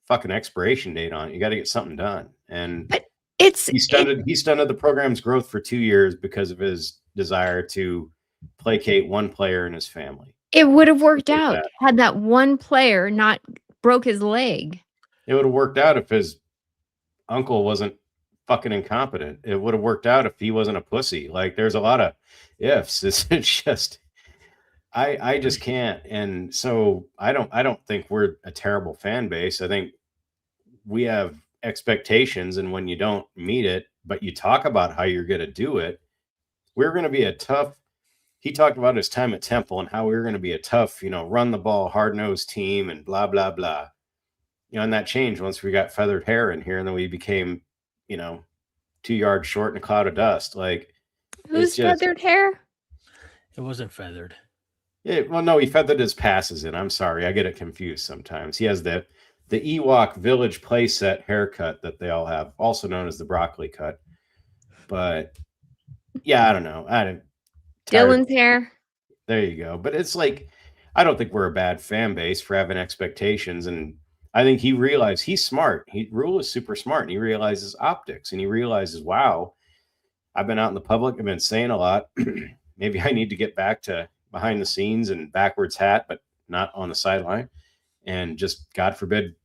fucking expiration date on it. You got to get something done. And he stunted the program's growth for 2 years because of his desire to placate one player in his family. It would have worked out had that one player not broke his leg. It would have worked out if his uncle wasn't fucking incompetent. It would have worked out if he wasn't a pussy. Like, there's a lot of ifs. It's just, I just can't. And so I don't think we're a terrible fan base. I think we have expectations, and when you don't meet it, but you talk about how you're going to do it, we're going to be a tough. He talked about his time at Temple and how we were going to be a tough, run the ball, hard nosed team, and blah blah blah. And that changed once we got feathered hair in here, and then we became, 2 yards short in a cloud of dust. Like, who's feathered hair? It wasn't feathered. Well, no, he feathered his passes in. I'm sorry, I get it confused sometimes. He has the Ewok Village playset haircut that they all have, also known as the broccoli cut. But yeah, I don't know. Dylan's hair. There you go. But it's like, I don't think we're a bad fan base for having expectations. And I think he realized he's smart. Rule is super smart. And he realizes optics, and he realizes, wow, I've been out in the public. I've been saying a lot. Maybe I need to get back to behind the scenes and backwards hat, but not on the sideline. And just, God forbid,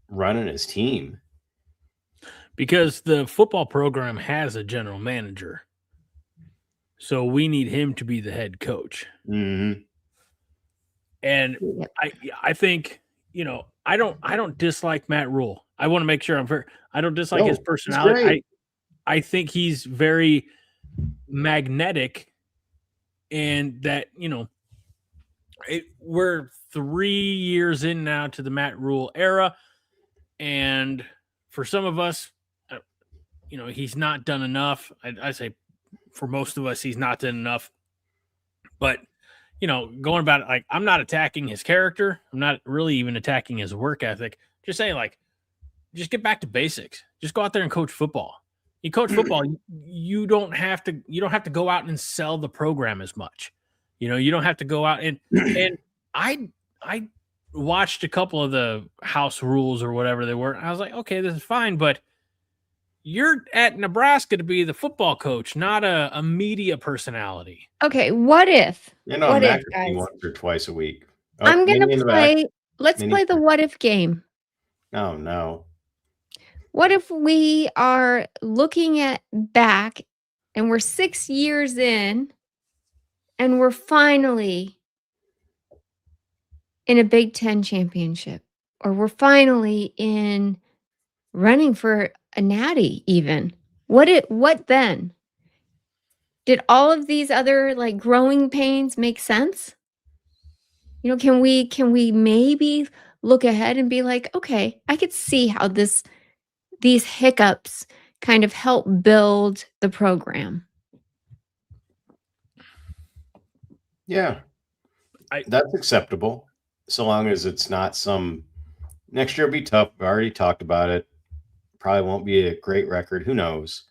running his team. Because the football program has a general manager. So we need him to be the head coach. Mm-hmm. And I think, I don't dislike Matt Rule. I want to make sure I'm fair. I don't dislike his personality. I think he's very magnetic, and that, we're 3 years in now to the Matt Rule era. And for some of us, he's not done enough. I say for most of us, he's not done enough. But, going about it, like, I'm not attacking his character. I'm not really even attacking his work ethic. Just saying, like, just get back to basics. Just go out there and coach football. You coach football, you don't have to go out and sell the program as much. You don't have to go out and I watched a couple of the house rules or whatever they were. And I was like, okay, this is fine, but you're at Nebraska to be the football coach, not a media personality. Okay, what if? What if, guys? Once or twice a week. Oh, I'm gonna play. Let's play the what if game. Oh no. What if we are looking back and we're 6 years in and we're finally in a Big Ten championship, or we're finally in running for a natty even? What then? Did all of these other like growing pains make sense? Can we maybe look ahead and be like, okay, I could see how these hiccups kind of help build the program. Yeah, that's acceptable, so long as it's not next year will be tough. We've already talked about it. Probably won't be a great record. Who knows?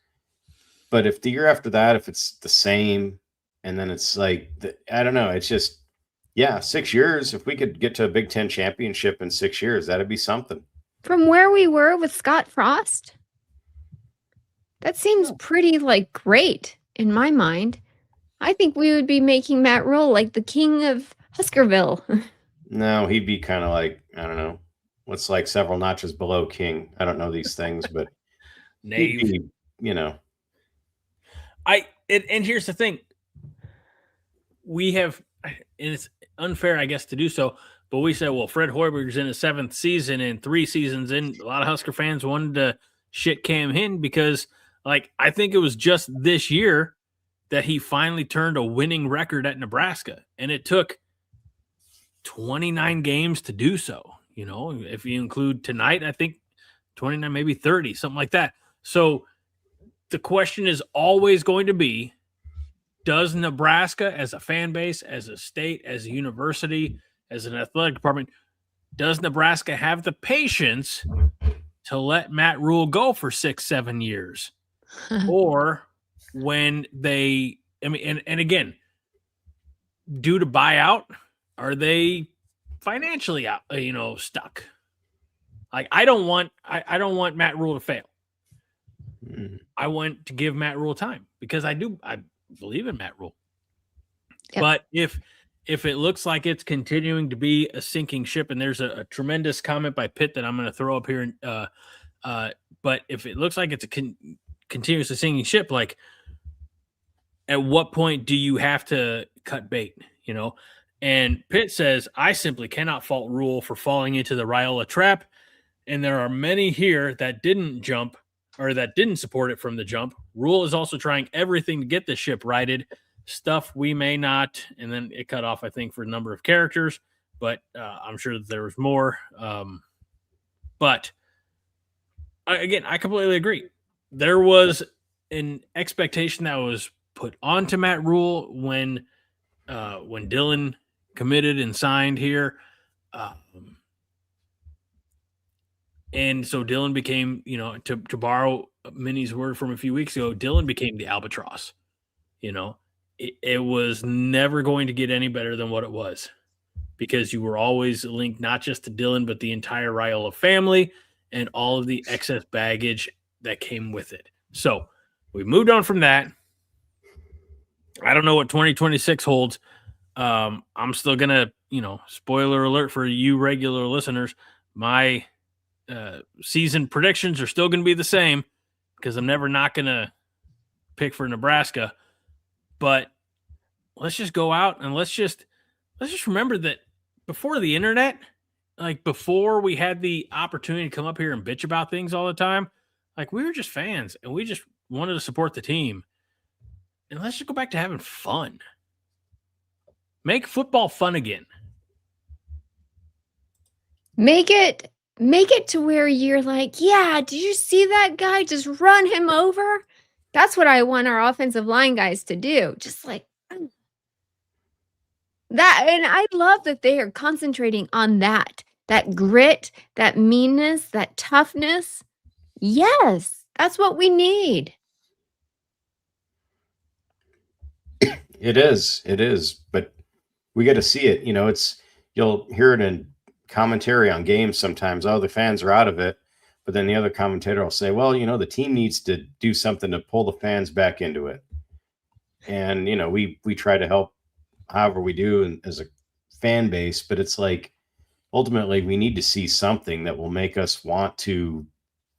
But if the year after that, if it's the same, and then it's like, I don't know. It's just, 6 years. If we could get to a Big Ten championship in 6 years, that'd be something. From where we were with Scott Frost, that seems pretty great in my mind. I think we would be making Matt Rule like the king of Huskerville. No, he'd be kind of like, I don't know, what's like several notches below king. I don't know these things, but Nave. And here's the thing. We have, and it's unfair, I guess, to do so, but we said, well, Fred Hoiberg's in his 7th season, and 3 seasons in, a lot of Husker fans wanted to shit Cam Hinton because, I think it was just this year that he finally turned a winning record at Nebraska, and it took 29 games to do so. If you include tonight, I think 29, maybe 30, something like that. So the question is always going to be, does Nebraska as a fan base, as a state, as a university, as an athletic department, does Nebraska have the patience to let Matt Rule go for 6-7 years? Or when they, and again, due to buyout, are they financially out, stuck? I don't want Matt Rule to fail. I want to give Matt Rule time because I believe in Matt Rule. Yep. But if it looks like it's continuing to be a sinking ship, and there's a tremendous comment by Pitt that I'm going to throw up here, but if it looks like it's a continuously sinking ship, at what point do you have to cut bait? And Pitt says, I simply cannot fault Rule for falling into the Raiola trap. And there are many here that didn't jump or that didn't support it from the jump. Rule is also trying everything to get the ship righted. Stuff we may not. And then it cut off, I think, for a number of characters. But I'm sure that there was more. But again, I completely agree. There was an expectation that was put onto Matt Rule when Dylan committed and signed here. And so Dylan became, to borrow Minnie's word from a few weeks ago, Dylan became the albatross. It was never going to get any better than what it was, because you were always linked not just to Dylan, but the entire Raiola family and all of the excess baggage that came with it. So we moved on from that. I don't know what 2026 holds. I'm still going to, spoiler alert for you regular listeners, my season predictions are still going to be the same, because I'm never not going to pick for Nebraska. But let's just go out and let's just remember that before the internet, like before we had the opportunity to come up here and bitch about things all the time, like we were just fans and we just wanted to support the team. And let's just go back to having fun. Make football fun again. Make it to where you're like, yeah, did you see that guy? Just run him over. That's what I want our offensive line guys to do. Just like that. And I love that they are concentrating on that grit, that meanness, that toughness. Yes, that's what we need. It is. But we got to see it. You'll hear it in commentary on games sometimes. Oh, the fans are out of it. But then the other commentator will say, well, the team needs to do something to pull the fans back into it. And, we try to help however we do as a fan base, but it's like, ultimately we need to see something that will make us want to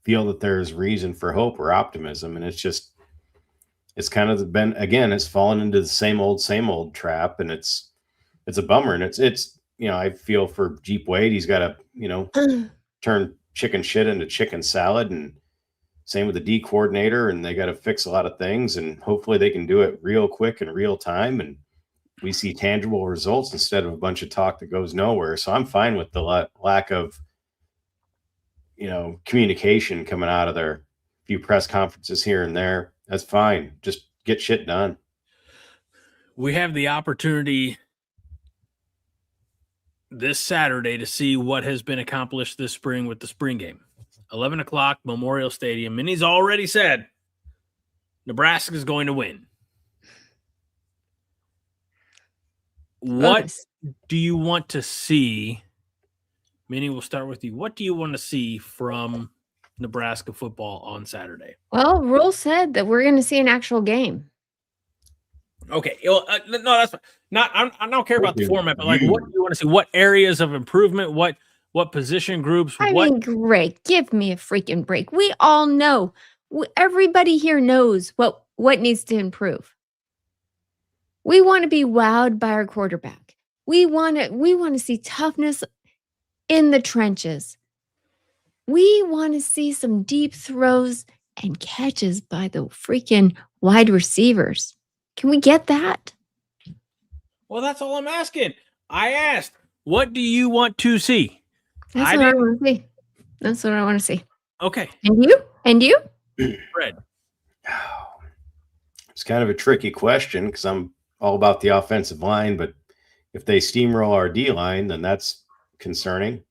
feel that there's reason for hope or optimism. And it's kind of been, again, it's fallen into the same old trap. And it's a bummer. And it's, I feel for Jeep Wade. He's got to, turn chicken shit into chicken salad, and same with the D coordinator, and they got to fix a lot of things, and hopefully they can do it real quick in real time. And we see tangible results instead of a bunch of talk that goes nowhere. So I'm fine with the lack of, communication coming out of their few press conferences here and there. That's fine. Just get shit done. We have the opportunity this Saturday to see what has been accomplished this spring with the spring game. 11 o'clock, Memorial Stadium. And he's already said Nebraska is going to win. What do you want to see? Minnie, we'll start with you. What do you want to see from Nebraska football on Saturday? Well, Rule said that we're going to see an actual game. Okay. Well, no, that's fine. I don't care about the format, but like, what do you want to see? What areas of improvement? What position groups? I mean, great. Give me a freaking break. We all know. Everybody here knows what needs to improve. We want to be wowed by our quarterback. We want to see toughness in the trenches. We want to see some deep throws and catches by the freaking wide receivers. Can we get that? Well, that's all I'm asking. I asked, what do you want to see? That's what I want to see. That's what I want to see. Okay. And you? Fred. It's kind of a tricky question because I'm all about the offensive line, but if they steamroll our D line, then that's concerning.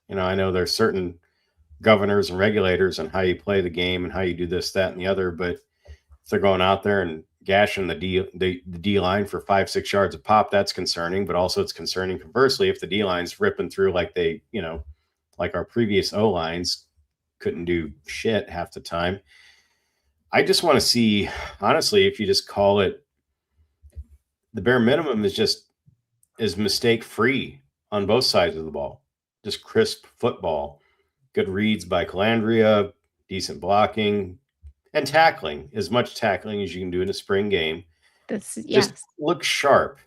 I know there's certain governors and regulators on how you play the game and how you do this, that, and the other, but if they're going out there and gashing the D line for 5-6 yards a pop, that's concerning. But also it's concerning conversely if the D line's ripping through like they, like our previous O lines couldn't do shit half the time. I just want to see, honestly, if you just call it, the bare minimum is mistake free on both sides of the ball. Just crisp football, good reads by Calandria, decent blocking, and tackling, as much tackling as you can do in a spring game. Yes. Just look sharp.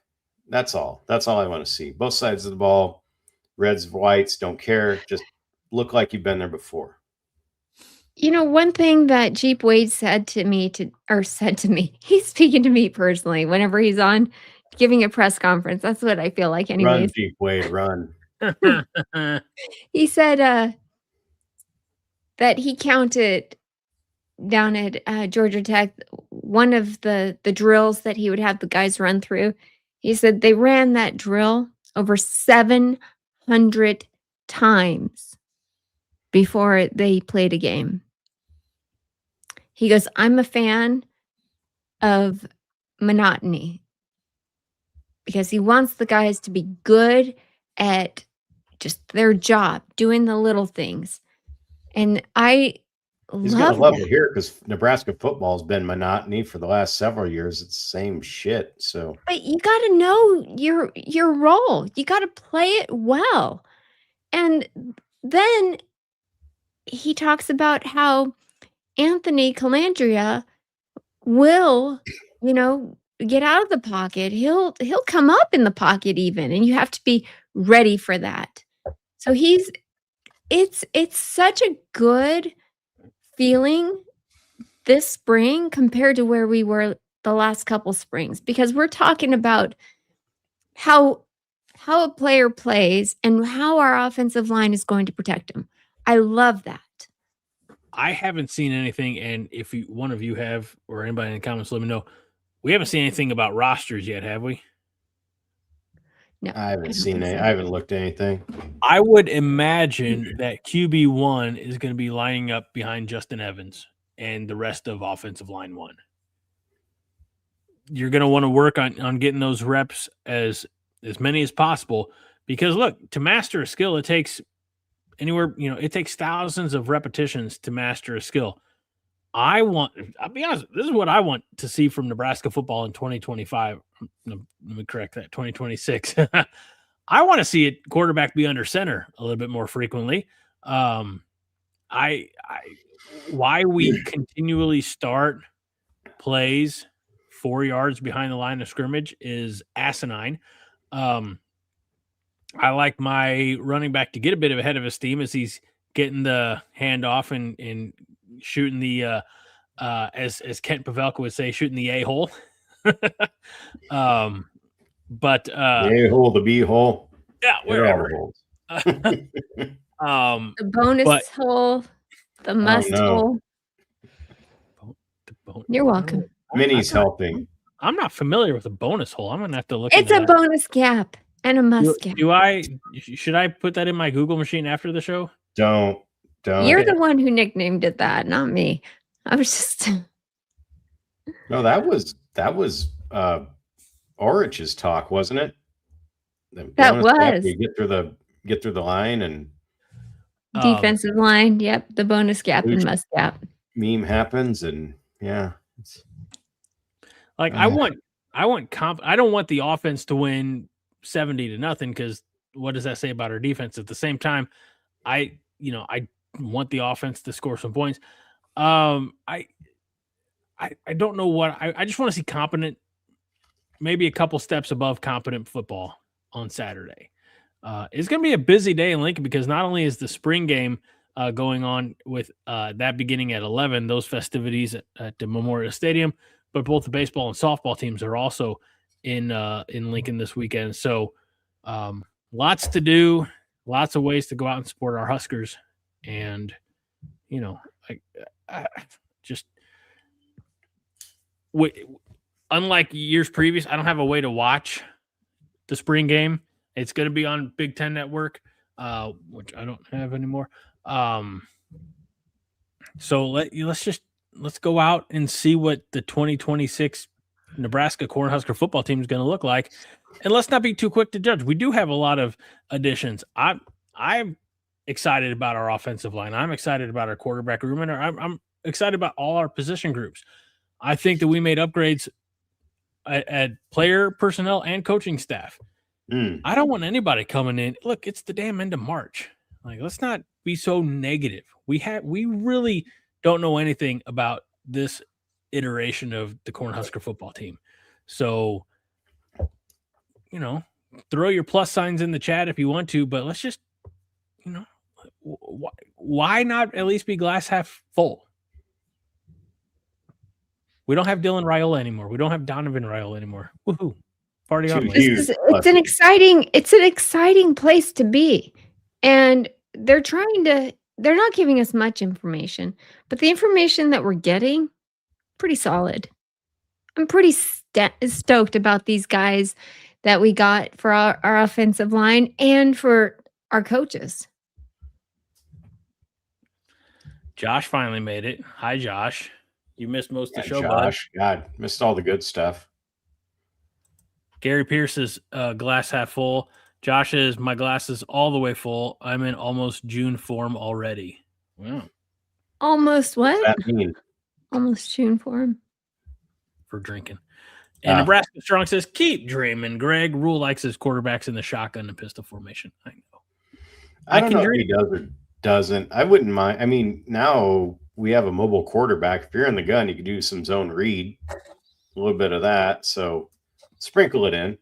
That's all. That's all I want to see. Both sides of the ball, reds, whites, don't care. Just look like you've been there before. One thing that Jeep Wade said to me, he's speaking to me personally whenever he's on giving a press conference. That's what I feel like Run, anyways. Jeep Wade, run. He said that he counted down at Georgia Tech, one of the drills that he would have the guys run through. He said they ran that drill over 700 times before they played a game. He goes, I'm a fan of monotony because he wants the guys to be good at just their job, doing the little things. And He's love gonna love that. it here because Nebraska football has been monotony for the last several years. It's the same shit. So, But you got to know your role. You got to play it well. And then he talks about how Anthony Calandria will, get out of the pocket. He'll come up in the pocket even, and you have to be ready for that. So it's such a good feeling this spring compared to where we were the last couple springs, because we're talking about how a player plays and how our offensive line is going to protect him. I love that. I haven't seen anything, and if one of you have, or anybody in the comments, let me know. We haven't seen anything about rosters yet, have we? No, I haven't don't seen think it. so. I haven't looked at anything. I would imagine that QB1 is going to be lining up behind Justin Evans and the rest of offensive line 1. You're going to want to work on getting those reps as many as possible, because look, to master a skill, it takes it takes thousands of repetitions to master a skill. I'll be honest, this is what I want to see from Nebraska football in 2025. Let me correct that, 2026. I want to see it quarterback be under center a little bit more frequently. Why we continually start plays 4 yards behind the line of scrimmage is asinine. I like my running back to get a bit ahead of his steam as he's getting the handoff and shooting the as Kent Pavelka would say, shooting the A-hole. But the A-hole, the B-hole. Yeah, wherever. The bonus hole, the must hole. You're welcome. Minnie's helping. I'm not familiar with a bonus hole. I'm gonna have to look. It's a bonus gap and a must gap. Should I put that in my Google machine after the show? Don't. You're the one who nicknamed it that, not me. I was just. No, that was Orich's talk, wasn't it? That was. You get through the line and defensive line. Yep, the bonus gap and must gap. Meme happens, and yeah. Like I don't want the offense to win 70-0, because what does that say about our defense? At the same time, I want the offense to score some points. I don't know what I just want to see competent, maybe a couple steps above competent football on Saturday. It's going to be a busy day in Lincoln, because not only is the spring game going on with that beginning at 11, those festivities at the Memorial Stadium, but both the baseball and softball teams are also in Lincoln this weekend. So lots to do, lots of ways to go out and support our Huskers. And, unlike years previous, I don't have a way to watch the spring game. It's going to be on Big Ten Network, which I don't have anymore. So let's go out and see what the 2026 Nebraska Cornhusker football team is going to look like, and let's not be too quick to judge. We do have a lot of additions. I'm excited about our offensive line. I'm excited about our quarterback room, and I'm excited about all our position groups. I think that we made upgrades at player personnel and coaching staff. I don't want anybody coming in. Look, it's the damn end of March. Like, let's not be so negative. We really don't know anything about this iteration of the Cornhusker football team. So throw your plus signs in the chat if you want to, but let's just, why not at least be glass half full? We don't have Dylan Raiola anymore. We don't have Donovan Raiola anymore. Woohoo. Party on. It's an exciting place to be. And they're not giving us much information, but the information that we're getting, pretty solid. I'm pretty stoked about these guys that we got for our offensive line and for our coaches. Josh finally made it. Hi, Josh. You missed most of the show, Josh. God, missed all the good stuff. Gary Pierce is glass half full. Josh is, my glass is all the way full. I'm in almost June form already. Wow. Almost what? What does that mean? Almost June form. For drinking. And Nebraska Strong says, keep dreaming, Greg. Rule likes his quarterbacks in the shotgun and pistol formation. I know. I don't know if he does or doesn't. I wouldn't mind. I mean, now we have a mobile quarterback. If you're in the gun, you can do some zone read, a little bit of that. So sprinkle it in,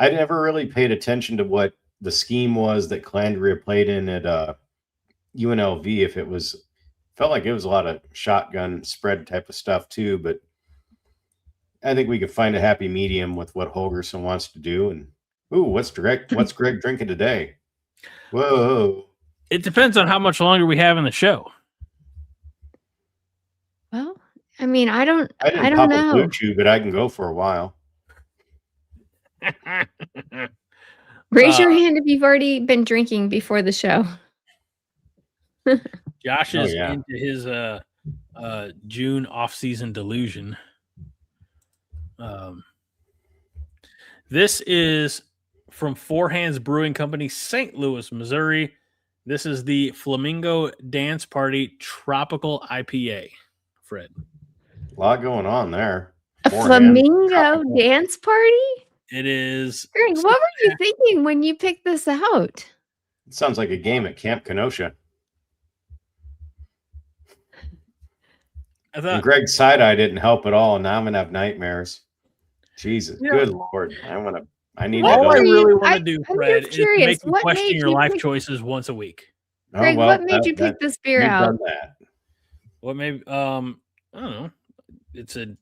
I never really paid attention to what the scheme was that Calandria played in at UNLV. If it was, felt like it was a lot of shotgun spread type of stuff too, but I think we could find a happy medium with what Holgerson wants to do. And what's Greg drinking today? Whoa. It depends on how much longer we have in the show. Well, I mean, I don't know. Blue Chew, but I can go for a while. Raise your hand if you've already been drinking before the show. Josh is into his June off-season delusion. This is from Four Hands Brewing Company, St. Louis, Missouri. This is the Flamingo Dance Party Tropical IPA. Fred. A lot going on there. A Flamingo Dance Party? It is. Greg, what were you thinking when you picked this out? It sounds like a game at Camp Kenosha. And Greg's side-eye didn't help at all, and now I'm going to have nightmares. Jesus, good Lord. I need all to go. I really want to do, Fred, is curious. make you question your life choices once a week. Greg, what made you pick this beer out? What made I don't know. It's a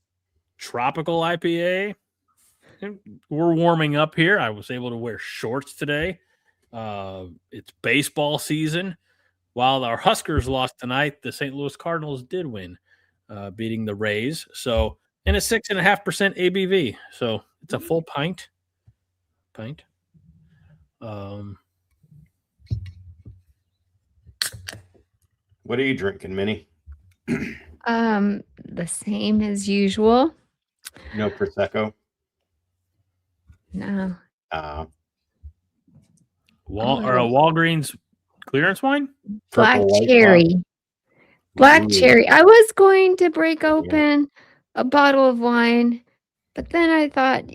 tropical IPA. We're warming up here. I was able to wear shorts today. It's baseball season. While our Huskers lost tonight, the St. Louis Cardinals did win, beating the Rays. So, and a 6.5% ABV. So it's a full pint. What are you drinking, Minnie? The same as usual. No Prosecco? No. Walgreens clearance wine? Black cherry. Black cherry. I was going to break open a bottle of wine, but then I thought,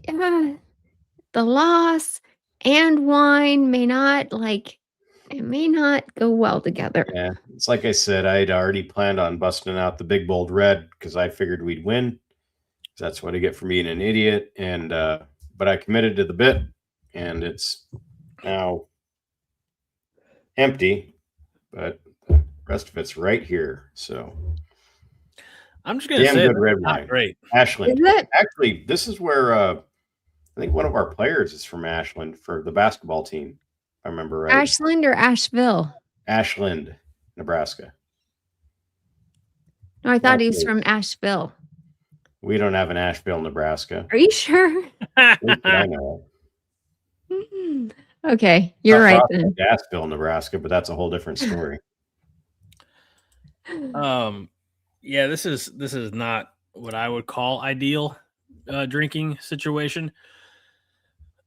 the loss and wine may not go well together. Yeah, it's like I said, I'd already planned on busting out the big bold red because I figured we'd win. That's what I get for being an idiot. And but I committed to the bit, and it's now empty, but the rest of it's right here. So I'm just gonna say good red wine. Great. Ashland. Actually, this is where I think one of our players is from Ashland for the basketball team. I remember right. Ashland or Asheville? Ashland, Nebraska. No, I thought he was from Asheville. We don't have an Asheville, Nebraska. Are you sure? I know. Okay, you're right then. Asheville, Nebraska, but that's a whole different story. Yeah, this is not what I would call ideal drinking situation.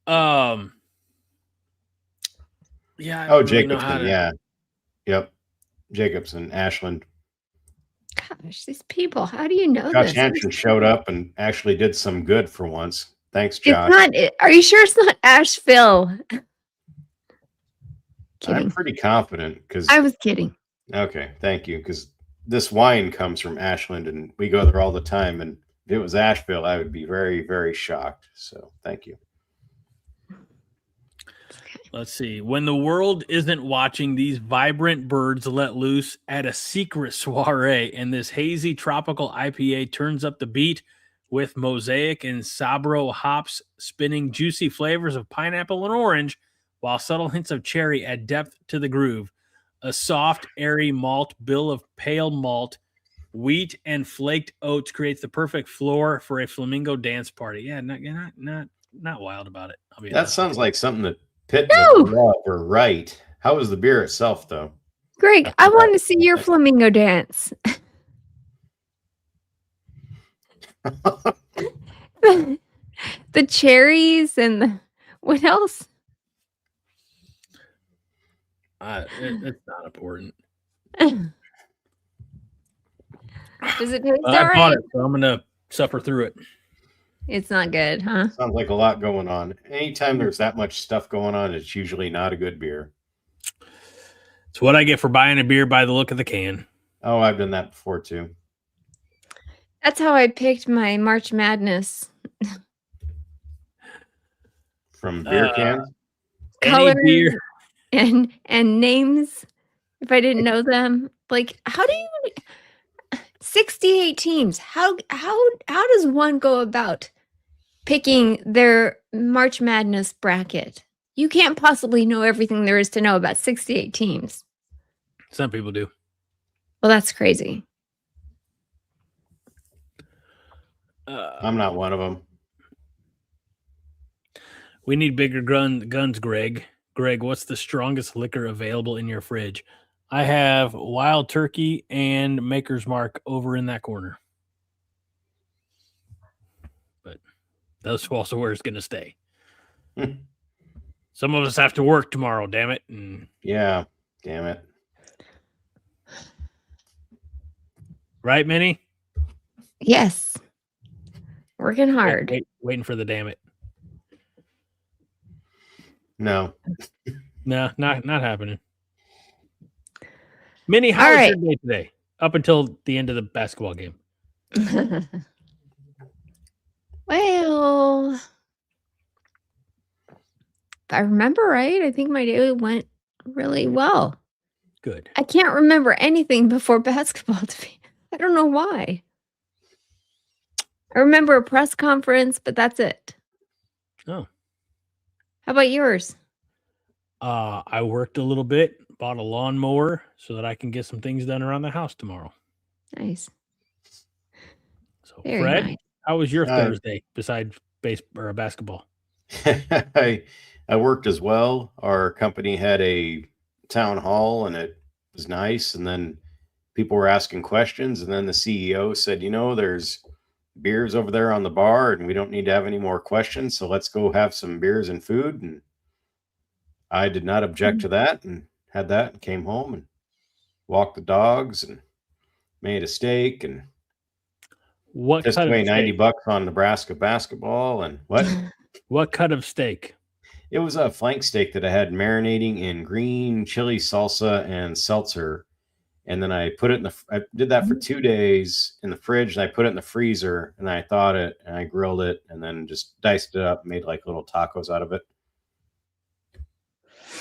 Yeah. Oh, Jacobson. Yeah. Yep. Jacobson, Ashland. Gosh, these people. How do you know Josh this? Hansen showed up and actually did some good for once. Thanks, Josh. Are you sure it's not Asheville? Kidding. I'm pretty confident because I was kidding. Okay, thank you. Because this wine comes from Ashland, and we go there all the time. And If it was Asheville, I would be very, very shocked. So thank you. Let's see. When the world isn't watching, these vibrant birds let loose at a secret soiree, and this hazy tropical IPA turns up the beat with mosaic and Sabro hops spinning juicy flavors of pineapple and orange, while subtle hints of cherry add depth to the groove. A soft, airy malt bill of pale malt, wheat, and flaked oats creates the perfect floor for a flamingo dance party. Yeah, not wild about it. That sounds like something that Pitt No. would love or write. How was the beer itself, though? Greg, I want to see your flamingo dance. The cherries and the what else? It's not important. Does it taste all I right? bought it, so I'm gonna suffer through it. It's not good, huh? Sounds like a lot going on. Anytime there's that much stuff going on, it's usually not a good beer. It's what I get for buying a beer by the look of the can. Oh, I've done that before too. That's how I picked my March Madness. From beer cans? Colors beer. and names. If I didn't know them, like how do you 68 teams? How does one go about picking their March Madness bracket? You can't possibly know everything there is to know about 68 teams. Some people do. Well, that's crazy. I'm not one of them. We need bigger guns, Greg. Greg, what's the strongest liquor available in your fridge? I have Wild Turkey and Maker's Mark over in that corner. But that's also where it's going to stay. Some of us have to work tomorrow, damn it. Yeah, damn it. Right, Minnie? Yes. Working hard. Waiting for the damn it. No. No, not happening. Minnie, how was your day today? Up until the end of the basketball game. Well, if I remember right, I think my day went really well. Good. I can't remember anything before basketball. I don't know why. I remember a press conference, but that's it. Oh. How about yours? I worked a little bit, bought a lawnmower so that I can get some things done around the house tomorrow. Nice. So, Very Fred, nice. how was your Thursday besides basketball? I worked as well. Our company had a town hall, and it was nice. And then people were asking questions, and then the CEO said, there's beers over there on the bar, and we don't need to have any more questions. So let's go have some beers and food. And I did not object to that, and had that, and came home and walked the dogs and made a steak and just away $90 on Nebraska basketball. And what cut of steak? It was a flank steak that I had marinating in green chili salsa and seltzer. And then I put it I did that for 2 days in the fridge, and I put it in the freezer, and I thawed it, and I grilled it, and then just diced it up, made like little tacos out of it.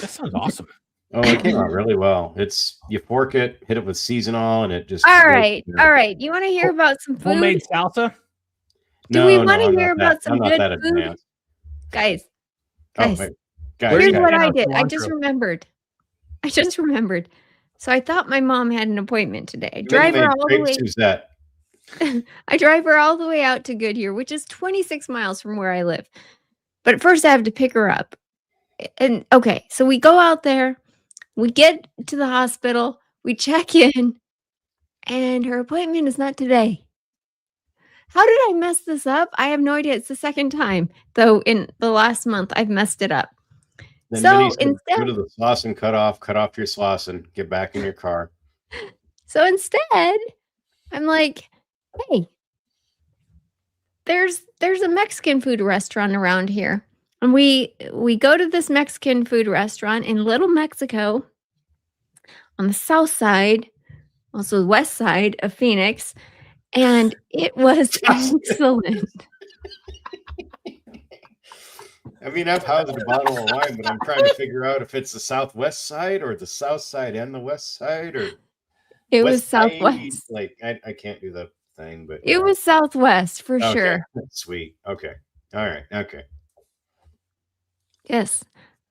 That sounds awesome. Oh, it came out really well. You fork it, hit it with seasonal, and it just. All right. You want to hear about some food? Homemade salsa? Do we want to hear about some good food? Advanced. Guys. Guys, here's what I did. I just remembered. So I thought my mom had an appointment today. I drive her all the way out to Goodyear, which is 26 miles from where I live. But first I have to pick her up. And okay, so we go out there, we get to the hospital, we check in, and her appointment is not today. How did I mess this up? I have no idea. It's the second time, though, in the last month I've messed it up. Then so instead, go to the sauce and cut off your sauce and get back in your car. So instead, I'm like, hey, there's a Mexican food restaurant around here. And we go to this Mexican food restaurant in Little Mexico on the south side, also the west side of Phoenix. and it was excellent. I mean, I've housed a bottle of wine, but I'm trying to figure out if it's the southwest side or the south side and the west side, or It west was southwest. side. Like, I can't do the thing, but It was southwest for okay. sure. Sweet. Okay. All right. Okay. Yes.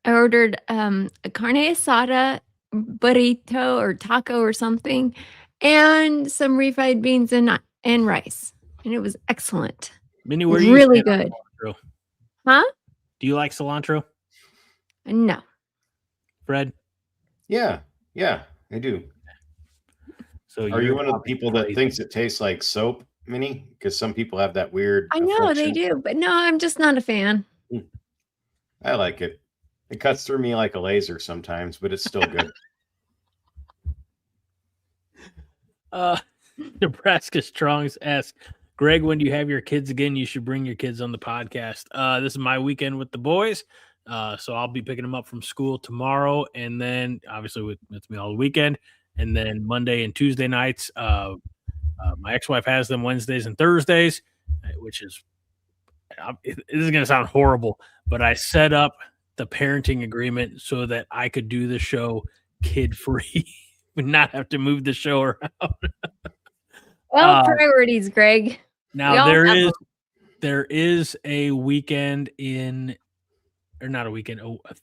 I ordered a carne asada burrito or taco or something, and some refried beans and rice. And it was excellent. Minnie, where are you Really stand on good. cilantro? Huh? Do you like cilantro, No. Fred? Yeah. Yeah, I do. So Are you one of the probably people that crazy. thinks it tastes like soap, Minnie? Because some people have that weird I know they affliction. do, but no, I'm just not a fan. I like it. It cuts through me like a laser sometimes, but it's still good. Nebraska Strongs asks, Greg, when do you have your kids again? You should bring your kids on the podcast. This is my weekend with the boys. So I'll be picking them up from school tomorrow. And then obviously it's me all the weekend. And then Monday and Tuesday nights, my ex-wife has them Wednesdays and Thursdays, which is, this is going to sound horrible, but I set up the parenting agreement so that I could do the show kid-free and not have to move the show around. Well, priorities, Greg. Now there is a weekend a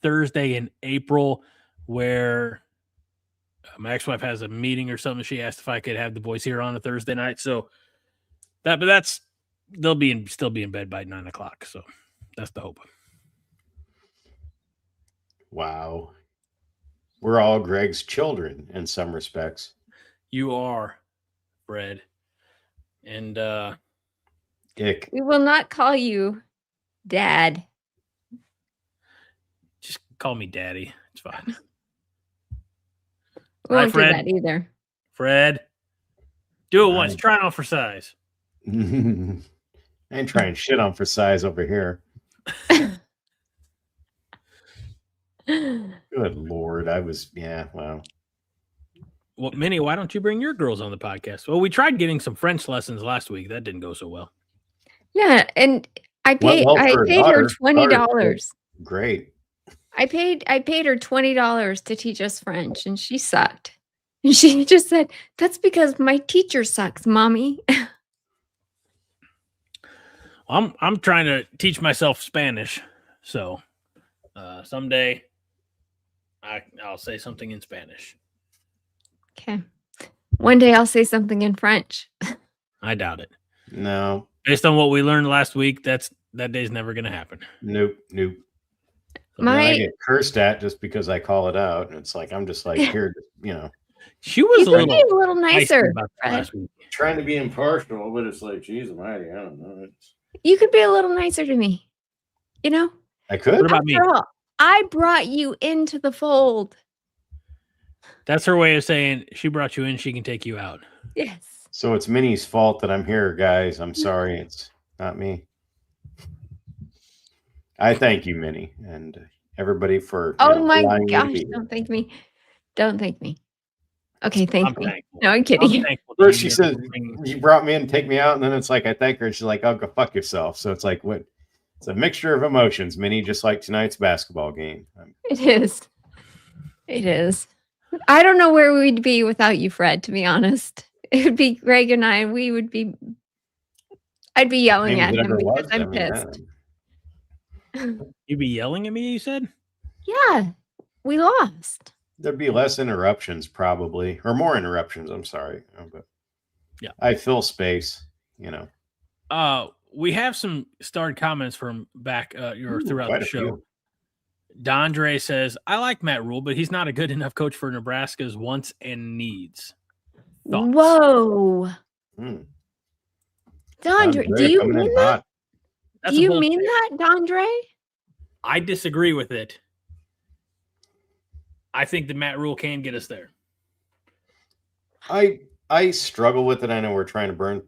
Thursday in April where my ex-wife has a meeting or something. She asked if I could have the boys here on a Thursday night. So they'll still be in bed by 9:00. So that's the hope. Wow. We're all Greg's children in some respects. You are, Fred. And Dick. We will not call you Dad. just call me Daddy. It's fine. We Right, won't do Fred? that either. Fred, do it once. Try it on for size. I ain't trying shit on for size over here. Good Lord. Wow. Well, Minnie, why don't you bring your girls on the podcast? Well, we tried getting some French lessons last week. That didn't go so well. Yeah, and I paid Well, I for a paid her daughter, $20. Great. I paid her $20 to teach us French, and she sucked. And she just said, "That's because my teacher sucks, Mommy." I'm trying to teach myself Spanish, so someday I'll say something in Spanish. Okay. One day I'll say something in French. I doubt it. No. Based on what we learned last week, that day's never going to happen. Nope. So I get cursed at just because I call it out, and it's like I'm just like here, she was a little nicer about that last week. Trying to be impartial, but it's like, geez, almighty, I don't know. You could be a little nicer to me. You know? I could. What about me? After all, I brought you into the fold. That's her way of saying she brought you in, she can take you out. Yes. So it's Minnie's fault that I'm here, guys. I'm sorry. It's not me. I thank you, Minnie, and everybody for. Oh my gosh! Don't thank me. Don't thank me. Okay, thank me. Thankful. No, I'm kidding. First, she says you brought me in, take me out, and then it's like I thank her, and she's like, "Oh, go fuck yourself." So it's like what? It's a mixture of emotions, Minnie, just like tonight's basketball game. It is. It is. I don't know where we'd be without you, Fred. To be honest, it would be Greg and I. We would be. I'd be yelling at him because I'm pissed. You'd be yelling at me, you said? Yeah, we lost. There'd be less interruptions, probably, or more interruptions. I'm sorry, but yeah, I fill space. We have some starred comments from back throughout the show. Few. Dondre says, "I like Matt Rule, but he's not a good enough coach for Nebraska's wants and needs." Thoughts? Whoa, Dondre, do you mean that? Do you mean that, Dondre? I disagree with it. I think the Matt Rule can get us there. I struggle with it. I know we're trying to burn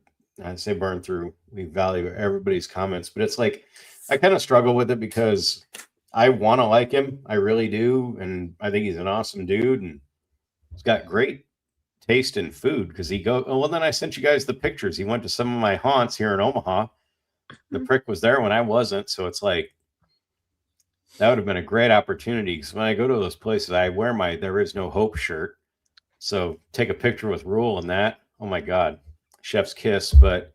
through. We value everybody's comments, but it's like I kind of struggle with it because I want to like him. I really do. And I think he's an awesome dude and he's got great tasting food because well, then I sent you guys the pictures. He went to some of my haunts here in Omaha. The prick was there when I wasn't. So it's like, that would have been a great opportunity because when I go to those places, I wear my There Is No Hope shirt. So take a picture with Rule and that. Oh my God, chef's kiss. But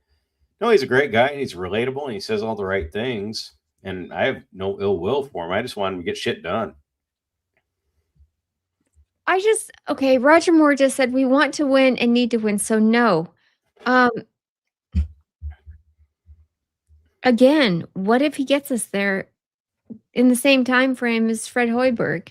no, he's a great guy and he's relatable and he says all the right things. And I have no ill will for him. I just want him to get shit done. Roger Moore just said we want to win and need to win. So no. Again, what if he gets us there in the same time frame as Fred Hoiberg?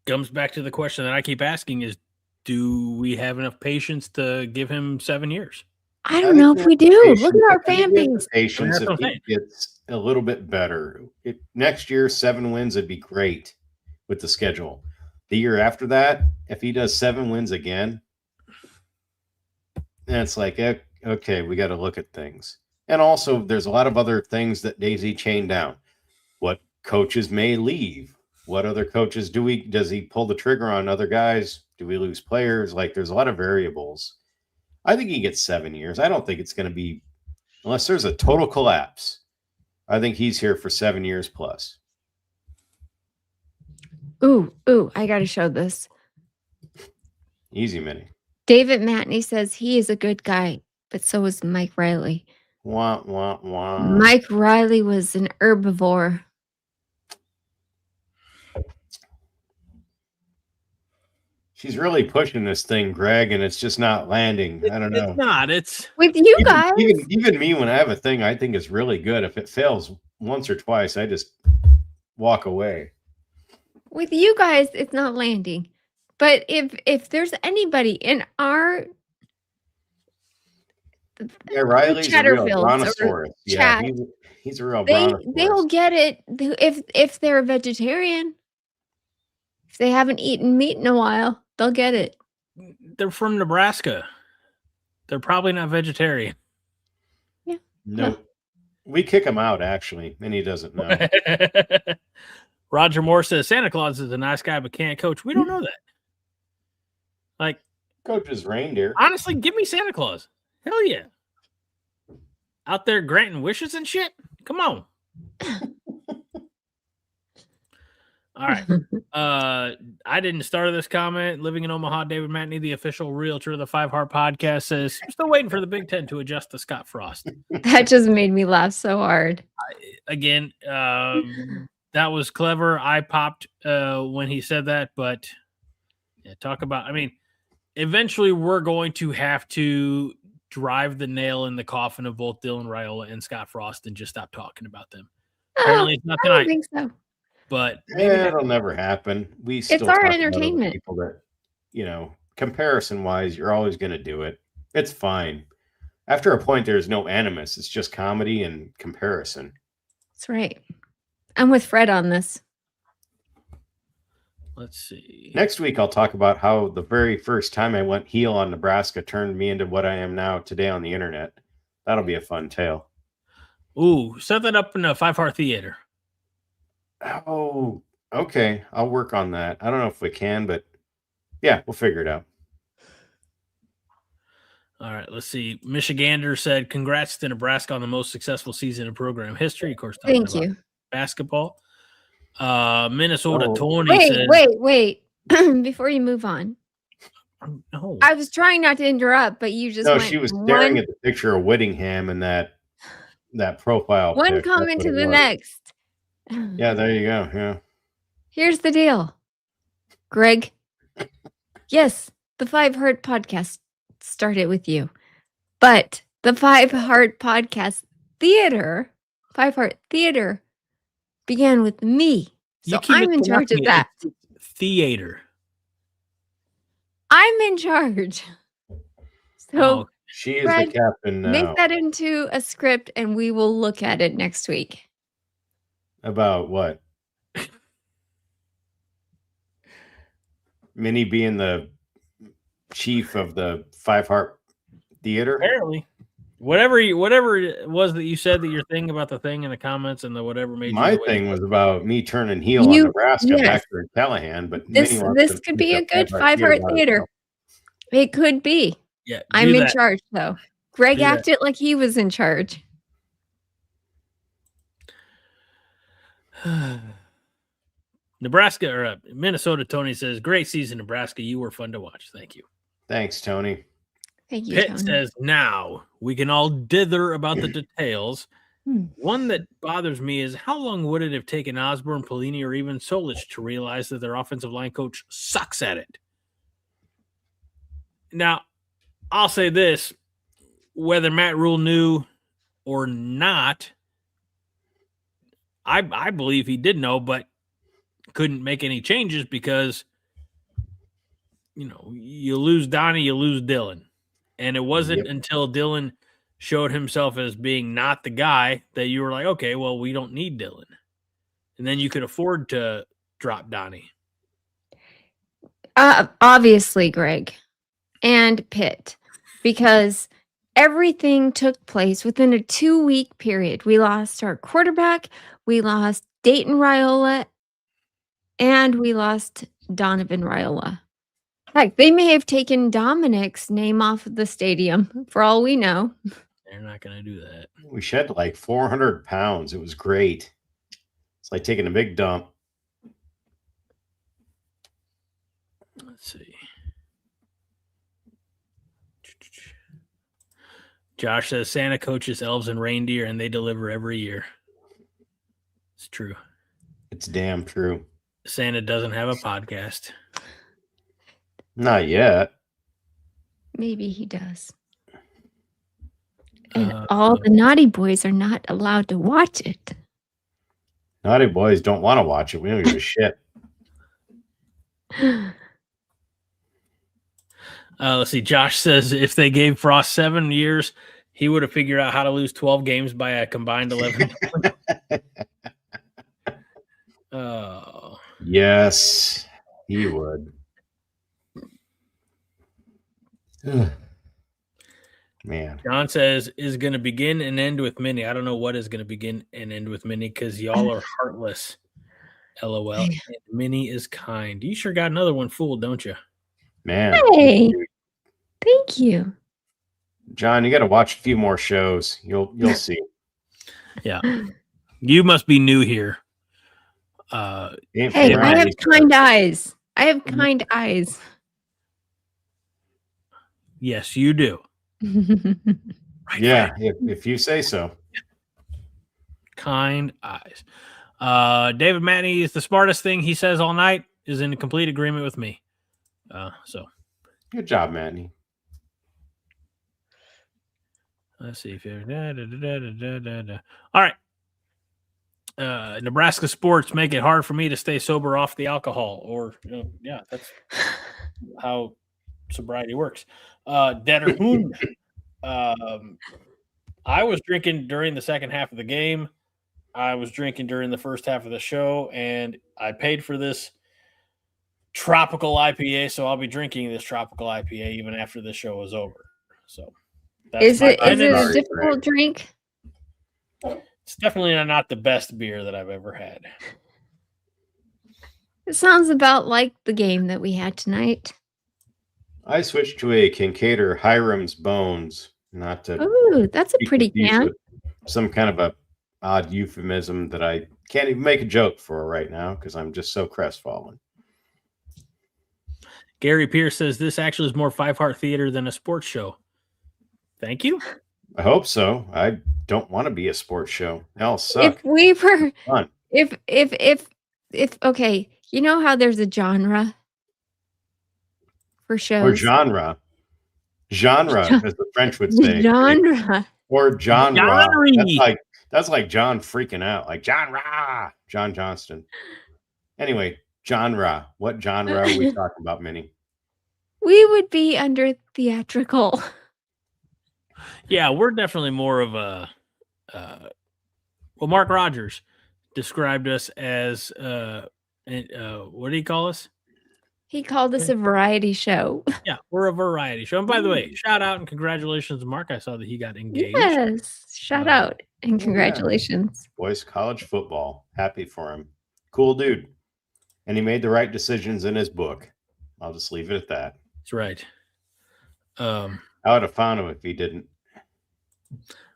Comes back to the question that I keep asking is, do we have enough patience to give him 7 years? I don't know if we do. Look at our fan base. Patience if he gets a little bit better. Next year, 7 wins would be great with the schedule. The year after that, if he does 7 wins again, then it's like, okay, we got to look at things. And also, there's a lot of other things that Daisy chained down. What coaches may leave? What other coaches does he pull the trigger on other guys? Do we lose players? Like, there's a lot of variables. I think he gets 7 years. I don't think it's going to be, unless there's a total collapse. I think he's here for 7 years plus. Ooh, I got to show this. Easy, Minnie. David Matney says he is a good guy, but so is Mike Riley. Wah, wah, wah. Mike Riley was an herbivore. She's really pushing this thing, Greg, and it's just not landing. I don't know. It's not. It's with you guys. Even me, when I have a thing I think is really good, if it fails once or twice, I just walk away. With you guys, it's not landing. But if there's anybody in our Riley's a real brontosaurus. Yeah, he's a real brontosaurus. They'll get it if they're a vegetarian. If they haven't eaten meat in a while, they'll get it. They're from Nebraska. They're probably not vegetarian. Yeah. No. We kick him out, actually, and he doesn't know. Roger Moore says Santa Claus is a nice guy but can't coach. We don't know that. Like, coaches reindeer. Honestly, give me Santa Claus. Hell yeah. Out there granting wishes and shit. Come on. All right. I didn't start this comment. Living in Omaha, David Matney, the official realtor of the 5 Heart Podcast, says, I'm still waiting for the Big Ten to adjust to Scott Frost. That just made me laugh so hard. Again, that was clever. I popped when he said that, but yeah, talk about, I mean, eventually we're going to have to drive the nail in the coffin of both Dylan Raiola and Scott Frost and just stop talking about them. Apparently it's not tonight. I don't think so. But it'll never happen. It's our entertainment. People that, comparison wise, you're always going to do it. It's fine. After a point, there's no animus. It's just comedy and comparison. That's right. I'm with Fred on this. Let's see. Next week, I'll talk about how the very first time I went heel on Nebraska turned me into what I am now today on the internet. That'll be a fun tale. Ooh, set that up in a 5 Heart Theater. Oh, okay. I'll work on that. I don't know if we can, but yeah, we'll figure it out. All right, let's see. Michigander said, congrats to Nebraska on the most successful season in program history. Of course, thank you. Basketball. Minnesota Tony said, wait. Before you move on. No. I was trying not to interrupt, but you just No, she was staring at the picture of Whittingham and that profile. One comment to the next. Yeah, there you go. Yeah. Here's the deal, Greg. Yes, the 5 Heart Podcast started with you, but the 5 Heart Podcast Theater, 5 Heart Theater, began with me. So I'm in charge of that. Theater. I'm in charge. So she is the captain now. Make that into a script, and we will look at it next week. About what? Minnie being the chief of the 5 Heart Theater? Apparently. Whatever it was that you said that your thing about the thing in the comments and the whatever made My you thing was about me turning heel on Nebraska back to Callahan, but this could be a good 5-heart theater. It could be. Yeah, I'm in charge though. Greg acted like he was in charge. Nebraska or Minnesota. Tony says, "Great season, Nebraska. You were fun to watch. Thank you." Thanks, Tony. Thank you. Pitt Tony says, "Now we can all dither about the details. One that bothers me is how long would it have taken Osborne, Pelini, or even Solich to realize that their offensive line coach sucks at it?" Now, I'll say this: whether Matt Rule knew or not, I believe he did know, but couldn't make any changes because, you lose Donnie, you lose Dylan. And it wasn't until Dylan showed himself as being not the guy that you were like, okay, well, we don't need Dylan. And then you could afford to drop Donnie. Obviously, Greg and Pitt, because everything took place within a 2-week period. We lost our quarterback, we lost Dayton Raiola, and we lost Donovan Raiola. Heck, they may have taken Dominic's name off of the stadium for all we know. They're not going to do that. We shed like 400 pounds. It was great. It's like taking a big dump. Let's see. Josh says Santa coaches elves and reindeer, and they deliver every year. It's true. It's damn true. Santa doesn't have a podcast. Not yet. Maybe he does. And all the naughty boys are not allowed to watch it. Naughty boys don't want to watch it. We don't give a shit. Let's see. Josh says if they gave Frost 7 years, he would have figured out how to lose 12 games by a combined 11. Oh. Yes, he would. Man. John says is going to begin and end with Minnie. I don't know what is going to begin and end with Minnie because y'all are heartless. LOL. And Minnie is kind. You sure got another one fooled, don't you? Man. Hey, thank you. John, you got to watch a few more shows. You'll see. Yeah. You must be new here. Hey, I have kind eyes. I have kind eyes. Yes, you do. Right, yeah, right. If you say so. Kind eyes. David Matney is the smartest thing he says all night is in complete agreement with me. So good job, Matney. Let's see if you're all right. Nebraska sports make it hard for me to stay sober off the alcohol, or yeah, that's how sobriety works. Detterhoon. I was drinking during the second half of the game. I was drinking during the first half of the show, and I paid for this tropical IPA, so I'll be drinking this tropical IPA even after the show is over. So, is it a difficult drink? It's definitely not the best beer that I've ever had. It sounds about like the game that we had tonight. I switched to a Kincaider Hiram's Bones, not to. Ooh, that's a pretty can. Some kind of a odd euphemism that I can't even make a joke for right now because I'm just so crestfallen. Gary Pierce says this actually is more five-heart theater than a sports show. Thank you. I hope so. I don't want to be a sports show. That'll suck. If we were, if okay, you know how there's a genre for shows? Or genre, as the French would say. Genre. Or genre. That's like John freaking out. Like genre. John Johnston. Anyway, genre. What genre are we talking about, Minnie? We would be under theatrical. Yeah, we're definitely more of a Mark Rogers described us as what do you call us? He called us a variety show. Yeah, we're a variety show. And by the way, shout out and congratulations to Mark. I saw that he got engaged. Yes. Shout out and congratulations. Yeah. Boys college football. Happy for him. Cool dude. And he made the right decisions in his book. I'll just leave it at that. That's right. I would have found him if he didn't.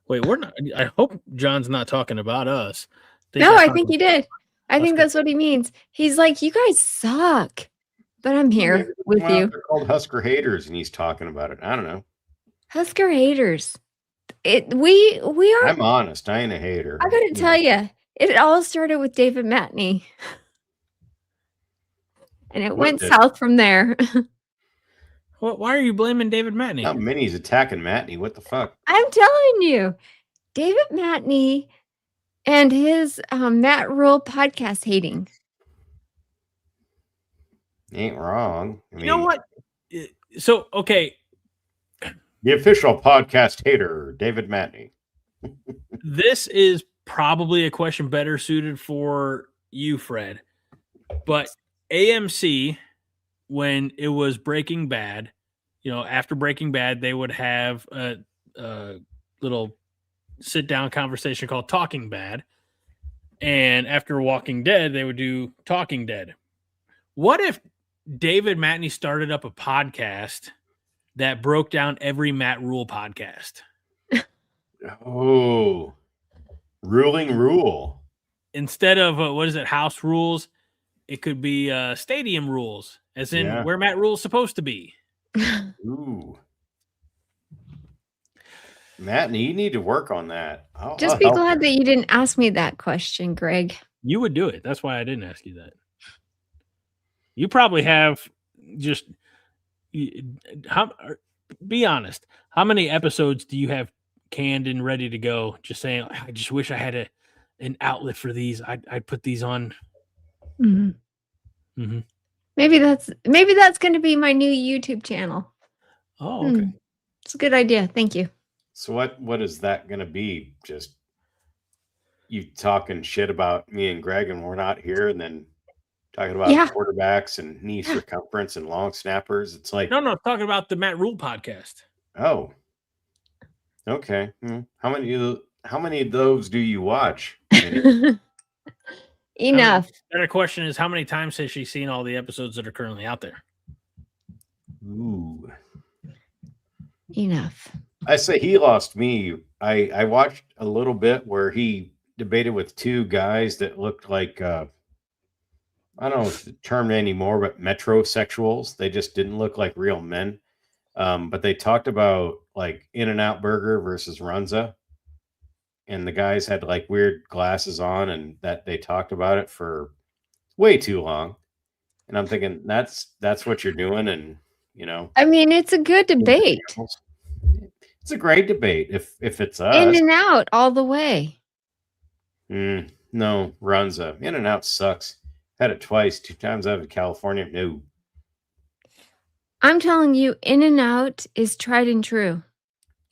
Wait, we're not. I hope John's not talking about us. No, I think he did. I think that's what he means. He's like, you guys suck. But I'm here with you. They're called Husker haters, and he's talking about it. I don't know. Husker haters. We are. I'm honest. I ain't a hater. I gotta tell you, it all started with David Matney, and it went south from there. Well, why are you blaming David Matney? Not Minnie's attacking Matney. What the fuck? I'm telling you, David Matney and his Matt Rule podcast hating. Ain't wrong. I mean, you know what? So, okay. The official podcast hater, David Matney. This is probably a question better suited for you, Fred. But AMC, when it was Breaking Bad, after Breaking Bad, they would have a little sit-down conversation called Talking Bad. And after Walking Dead, they would do Talking Dead. What if David Matney started up a podcast that broke down every Matt Rule podcast? Oh, ruling rule. Instead of, house rules, it could be stadium rules, as in where Matt Rule's supposed to be. Ooh. Matney, you need to work on that. I'll be glad that you didn't ask me that question, Greg. You would do it. That's why I didn't ask you that. You probably have be honest. How many episodes do you have canned and ready to go? Just saying, I just wish I had an outlet for these. I'd put these on. Mm-hmm. Mm-hmm. Maybe that's going to be my new YouTube channel. Oh, okay. It's a good idea. Thank you. So what is that going to be? Just you talking shit about me and Greg and we're not here, and then talking about quarterbacks and knee circumference and long snappers. It's like no, talking about the Matt Rule podcast. Oh, okay. How many of those do you watch? Enough. Better question is, how many times has she seen all the episodes that are currently out there? Ooh, enough. I say he lost me. I watched a little bit where he debated with two guys that looked like I don't know if the term anymore, but metrosexuals. They just didn't look like real men. But they talked about like In-N-Out Burger versus Runza. And the guys had like weird glasses on, and that they talked about it for way too long. And I'm thinking that's what you're doing. And, I mean, it's a good debate. It's a great debate. If it's us. In-N-Out all the way. No, Runza. In-N-Out sucks. Had it twice, 2 times out of California. No. I'm telling you, In-N-Out is tried and true.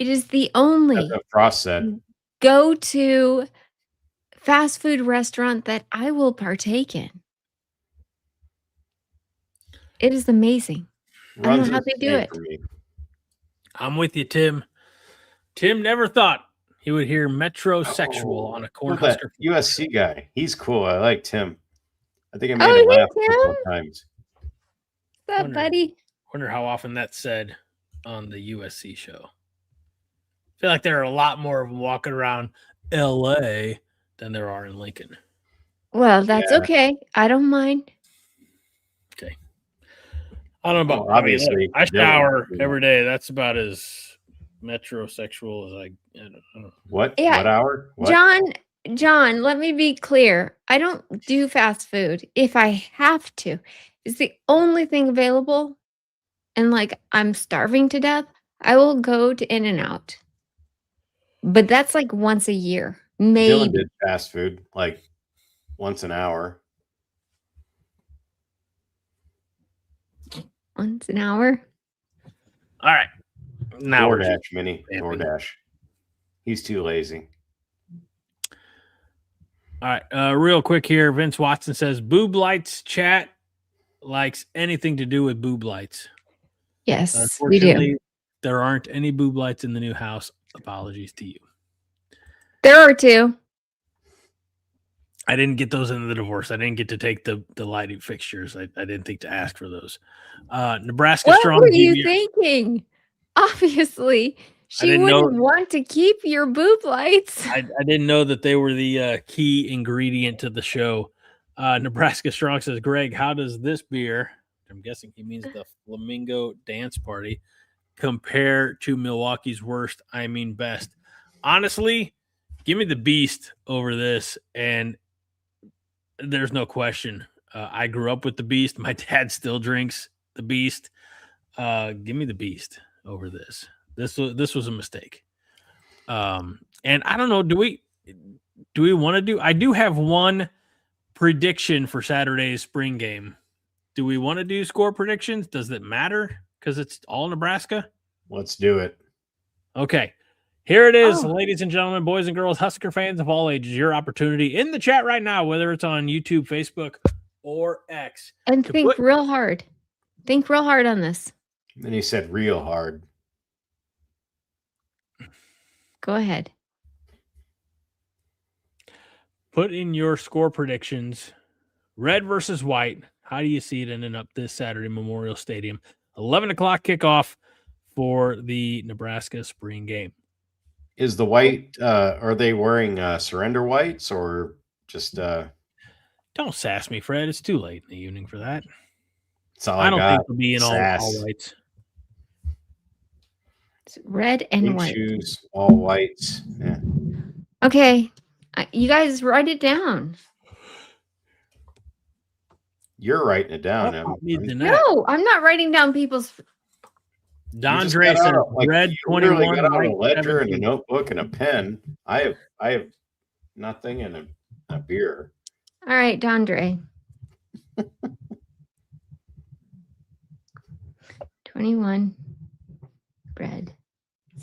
It is the only Frost said go-to fast food restaurant that I will partake in. It is amazing. I don't know how they do it. I'm with you, Tim. Tim never thought he would hear metrosexual on a Cornhusker. USC guy. He's cool. I liked him. I think I made him laugh a couple of times. What's up, buddy? Wonder how often that's said on the USC show. I feel like there are a lot more of them walking around LA than there are in Lincoln. Well, that's okay. I don't mind. Okay. I don't know about obviously. I shower every day. That's about as metrosexual as I don't know. What? Yeah. What hour? What? John, let me be clear. I don't do fast food. If I have to, it's the only thing available. And like I'm starving to death, I will go to In-N-Out. But that's like once a year. Maybe. Dylan did fast food like once an hour. Once an hour? All right. Now DoorDash, Mini. DoorDash. He's too lazy. All right. Real quick here. Vince Watson says, Boob Lights chat likes anything to do with boob lights. Yes, we do. There aren't any boob lights in the new house. Apologies to you. There are 2. I didn't get those in the divorce. I didn't get to take the lighting fixtures. I didn't think to ask for those. Nebraska What strong. were you thinking? Obviously, she wouldn't want to keep your boob lights. I didn't know that they were the key ingredient to the show. Nebraska Strong says, Greg, how does this beer, I'm guessing he means the Flamingo Dance Party, compare to Milwaukee's worst, I mean best? Honestly, give me the Beast over this, and there's no question. I grew up with the Beast. My dad still drinks the Beast. Give me the Beast over this. This was a mistake. And I don't know. Do we want to do? I do have one prediction for Saturday's spring game. Do we want to do score predictions? Does it matter because it's all Nebraska? Let's do it. Okay. Here it is, ladies and gentlemen, boys and girls, Husker fans of all ages. Your opportunity in the chat right now, whether it's on YouTube, Facebook, or X. And think real hard. Think real hard on this. And he said real hard. Go ahead. Put in your score predictions. Red versus white. How do you see it ending up this Saturday, Memorial Stadium? 11 o'clock kickoff for the Nebraska spring game. Is the white, are they wearing surrender whites or just... Don't sass me, Fred. It's too late in the evening for that. That's all I don't got. think it'll be in all whites. It's red and Pink white. Shoes, all whites. Yeah. Okay. You guys write it down. You're writing it down. No, I'm not writing down people's... Don Dre said red 21. Got out a ledger and a notebook and a pen. I have nothing and a beer. All right, Don Dre. 21. Red.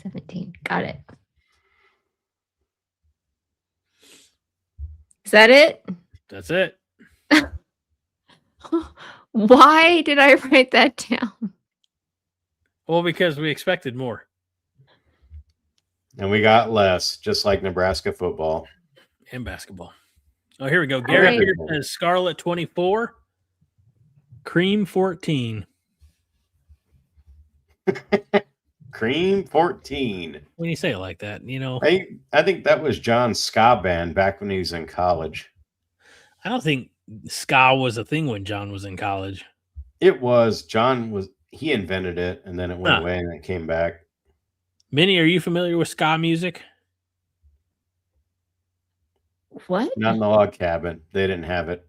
17. Got it. Is that it? That's it. Why did I write that down? Well, because we expected more. And we got less, just like Nebraska football. And basketball. Oh, here we go. Gary here says Scarlet 24, Cream 14. Cream 14. When you say it like that, you know. I think that was John's ska band back when he was in college. I don't think ska was a thing when John was in college. It was. He invented it, and then it went away, and it came back. Minnie, are you familiar with ska music? What? Not in the log cabin. They didn't have it.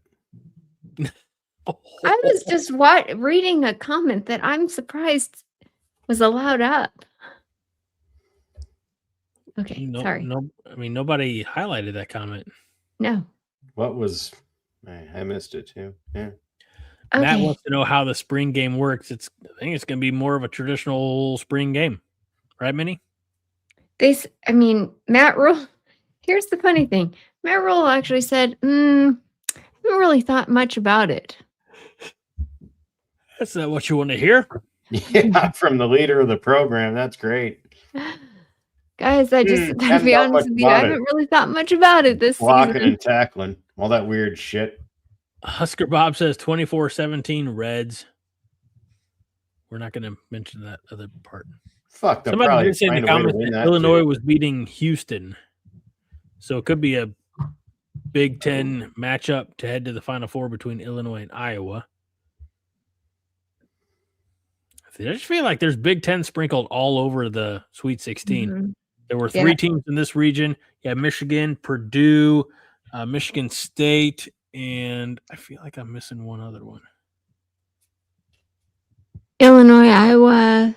I was just reading a comment that I'm surprised was allowed up. Okay, sorry. No, I mean, nobody highlighted that comment. No. What was... I missed it, too. Yeah. Okay. Matt wants to know how the spring game works. I think it's going to be more of a traditional spring game. Right, Minnie? Matt Rule, here's the funny thing. Matt Rule actually said, I haven't really thought much about it. That's not what you want to hear. Yeah, from the leader of the program. That's great. Guys, to be honest with you, I haven't really thought much about it this Blocking season. and tackling. All that weird shit. Husker Bob says 24-17 Reds. We're not going to mention that other part. Fuck. Somebody did say in the comments that Illinois was beating Houston. So it could be a Big Ten matchup to head to the Final Four between Illinois and Iowa. I just feel like there's Big Ten sprinkled all over the Sweet 16. Mm-hmm. There were 3 teams in this region. You have Michigan, Purdue, Michigan State, and I feel like I'm missing one other one. Illinois, Iowa.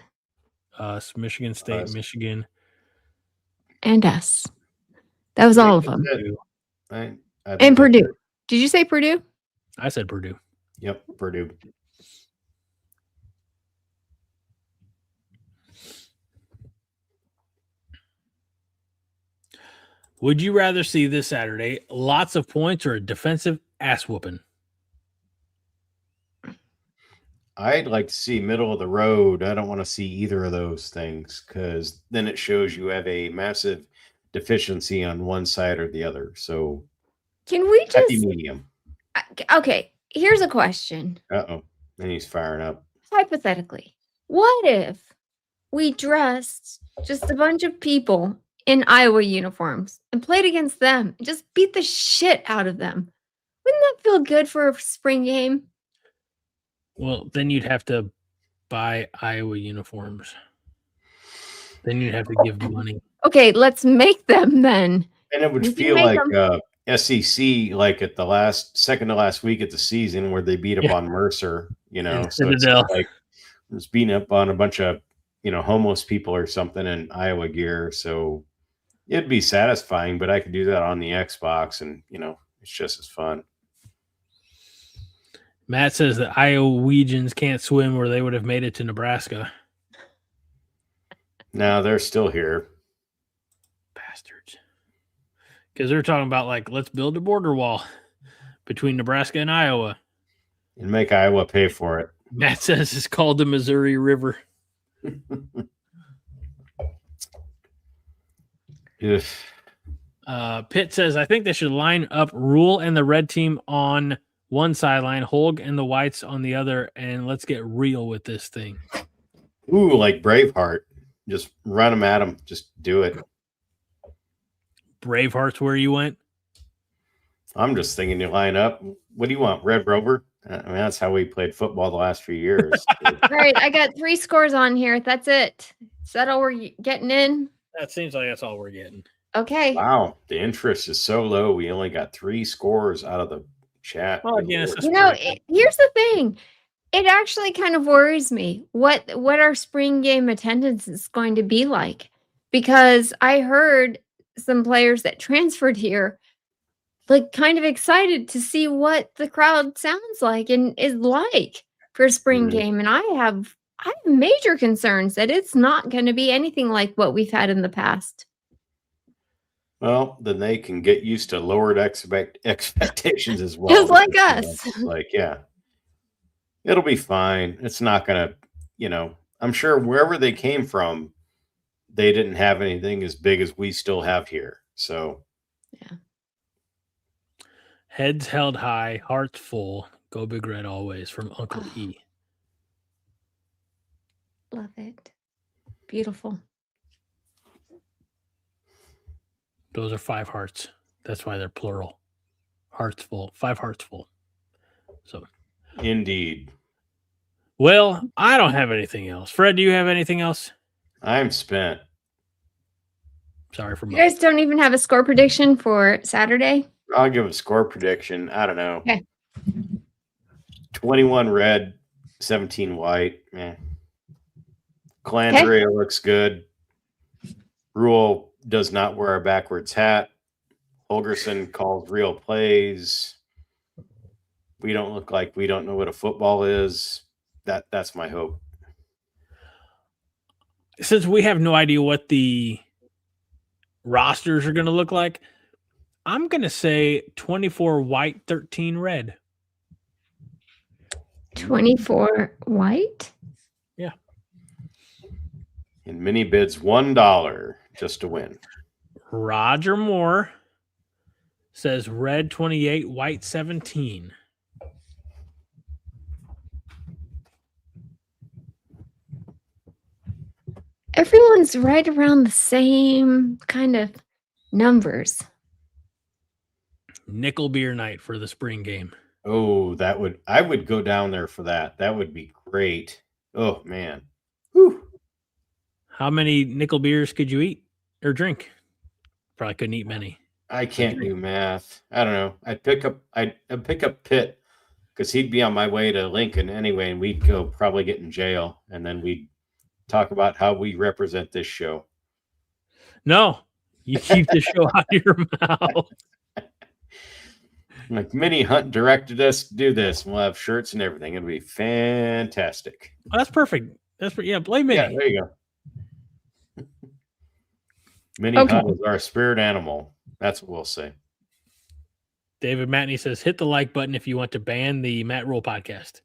Us, Michigan State, Michigan. And us. That was all of them. And Purdue. Did you say Purdue? I said Purdue. Yep, Purdue. Would you rather see this Saturday lots of points or a defensive ass whooping? I'd like to see middle of the road. I don't want to see either of those things because then it shows you have a massive deficiency on one side or the other. So Can we happy just medium. okay, here's a question. Uh-oh. And he's firing up. Hypothetically, what if we dressed just a bunch of people in Iowa uniforms and played against them and just beat the shit out of them? Wouldn't that feel good for a spring game? Well, then you'd have to buy Iowa uniforms. Then you'd have to give money. Okay, let's make them then. And it would feel like SEC, like at the second to last week of the season where they beat up on Mercer, so it's like it's beating up on a bunch of, homeless people or something in Iowa gear. So it'd be satisfying, but I could do that on the Xbox and, it's just as fun. Matt says that Iowegians can't swim or they would have made it to Nebraska. No, they're still here. Bastards. Because they're talking about, like, let's build a border wall between Nebraska and Iowa. And make Iowa pay for it. Matt says it's called the Missouri River. Pitt says, I think they should line up Rule and the red team on one sideline, Holg and the whites on the other, and let's get real with this thing. Ooh, like Braveheart. Just run them at them. Just do it. Braveheart's where you went? I'm just thinking you line up. What do you want, Red Rover? I mean, that's how we played football the last few years. All right, I got 3 scores on here. That's it. Is that all we're getting in? That seems like that's all we're getting. Okay. Wow, the interest is so low. We only got 3 scores out of the chat. Well, again, here's the thing. It actually kind of worries me what our spring game attendance is going to be like, because I heard some players that transferred here like kind of excited to see what the crowd sounds like and is like for spring game, and I have major concerns that it's not going to be anything like what we've had in the past. Well, then they can get used to lowered expectations as well. Just like us. Like, yeah. It'll be fine. It's not going to, I'm sure wherever they came from, they didn't have anything as big as we still have here. So, yeah. Heads held high, hearts full. Go Big Red always, from Uncle E. Love it. Beautiful. Those are 5 hearts. That's why they're plural. Hearts full. 5 hearts full. So, indeed. Well, I don't have anything else. Fred, do you have anything else? I'm spent. Sorry for you guys don't even have a score prediction for Saturday? I'll give a score prediction. I don't know. Okay. 21 red, 17 white. Calandria looks good. Rule does not wear a backwards hat. Holgerson calls real plays. We don't look like we don't know what a football is. That's my hope. Since we have no idea what the rosters are going to look like, I'm going to say 24 white, 13 red. 24 white? Yeah. And mini bids $1 just to win. Roger Moore says red 28, white 17. Everyone's right around the same kind of numbers. Nickel beer night for the spring game. Oh, I would go down there for that. That would be great. Oh man. Whew. How many nickel beers could you eat or drink? Probably couldn't eat many. I can't do math. I don't know. I'd pick up Pitt because he'd be on my way to Lincoln anyway, and we'd go probably get in jail, and then we'd talk about how we represent this show. No, you keep the show out of your mouth. Like Minnie Hunt directed us to do this. We'll have shirts and everything. It'll be fantastic. Oh, that's perfect. Blame Minnie. Yeah, there you go. Minnie Hunt is our spirit animal. That's what we'll say. David Matney says, hit the like button if you want to ban the Matt Rule podcast.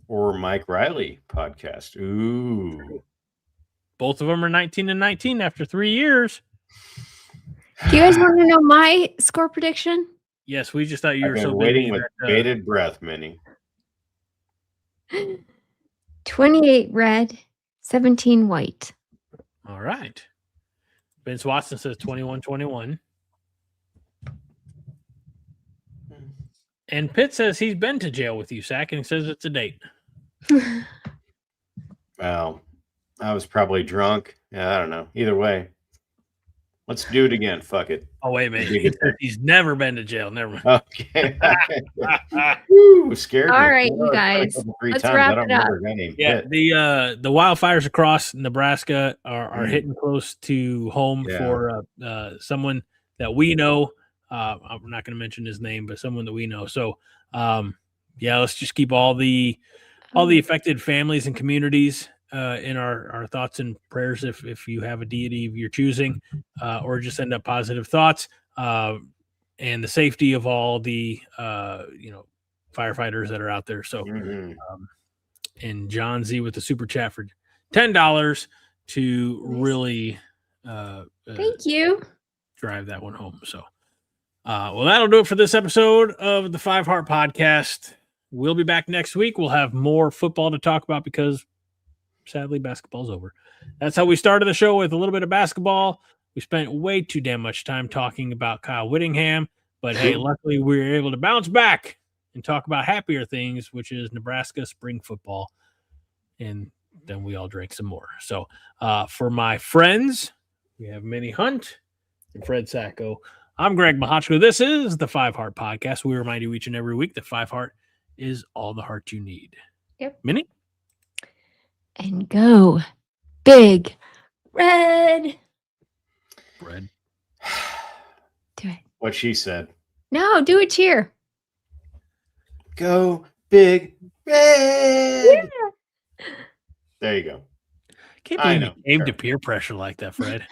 or Mike Riley podcast. Ooh. Both of them are 19-19 after 3 years. Do you guys want to know my score prediction? Yes, we just thought you I've were been so waiting busy with bated breath, Minnie. 28 red, 17 white. All right. Vince Watson says 21-21. And Pitt says he's been to jail with you, Sack, and he says it's a date. Well, I was probably drunk. Yeah, I don't know. Either way, let's do it again. Fuck it. Oh, wait a minute. He's never been to jail. Never mind. Okay. Woo, scared me. All right, you guys. Let's wrap it up. Yeah, the wildfires across Nebraska are hitting close to home for someone that we know. I'm not going to mention his name, but someone that we know. So, let's just keep all the affected families and communities in our thoughts and prayers. If you have a deity of your choosing, or just send up positive thoughts, and the safety of all the firefighters that are out there. So, and John Z with the super chat for $10 to really thank you, drive that one home. So. Well, that'll do it for this episode of the 5 Heart Podcast. We'll be back next week. We'll have more football to talk about because, sadly, basketball's over. That's how we started the show, with a little bit of basketball. We spent way too damn much time talking about Kyle Whittingham, but hey, luckily we were able to bounce back and talk about happier things, which is Nebraska spring football, and then we all drank some more. So for my friends, we have Minnie Hunt and Fred Sacco. I'm Greg Mahatchko. This is the 5 Heart Podcast. We remind you each and every week that 5 Heart is all the heart you need. Yep. Minnie? And go big red. Red. Do it. What she said. No, do a cheer. Go big red. Yeah. There you go. Can't believe you caved to peer pressure like that, Fred.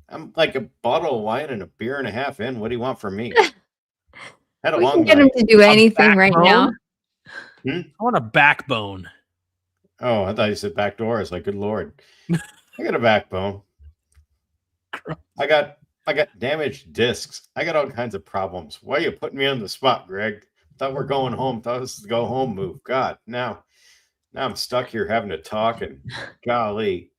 I'm like a bottle of wine and a beer and a half in. What do you want from me? Had a we long can get night. him to do anything right now. I want a backbone. Oh, I thought you said back door. I was like, good Lord. I got a backbone. I got damaged discs. I got all kinds of problems. Why are you putting me on the spot, Greg? Thought we're going home. Thought this was the go home move. God, now I'm stuck here having to talk, and golly.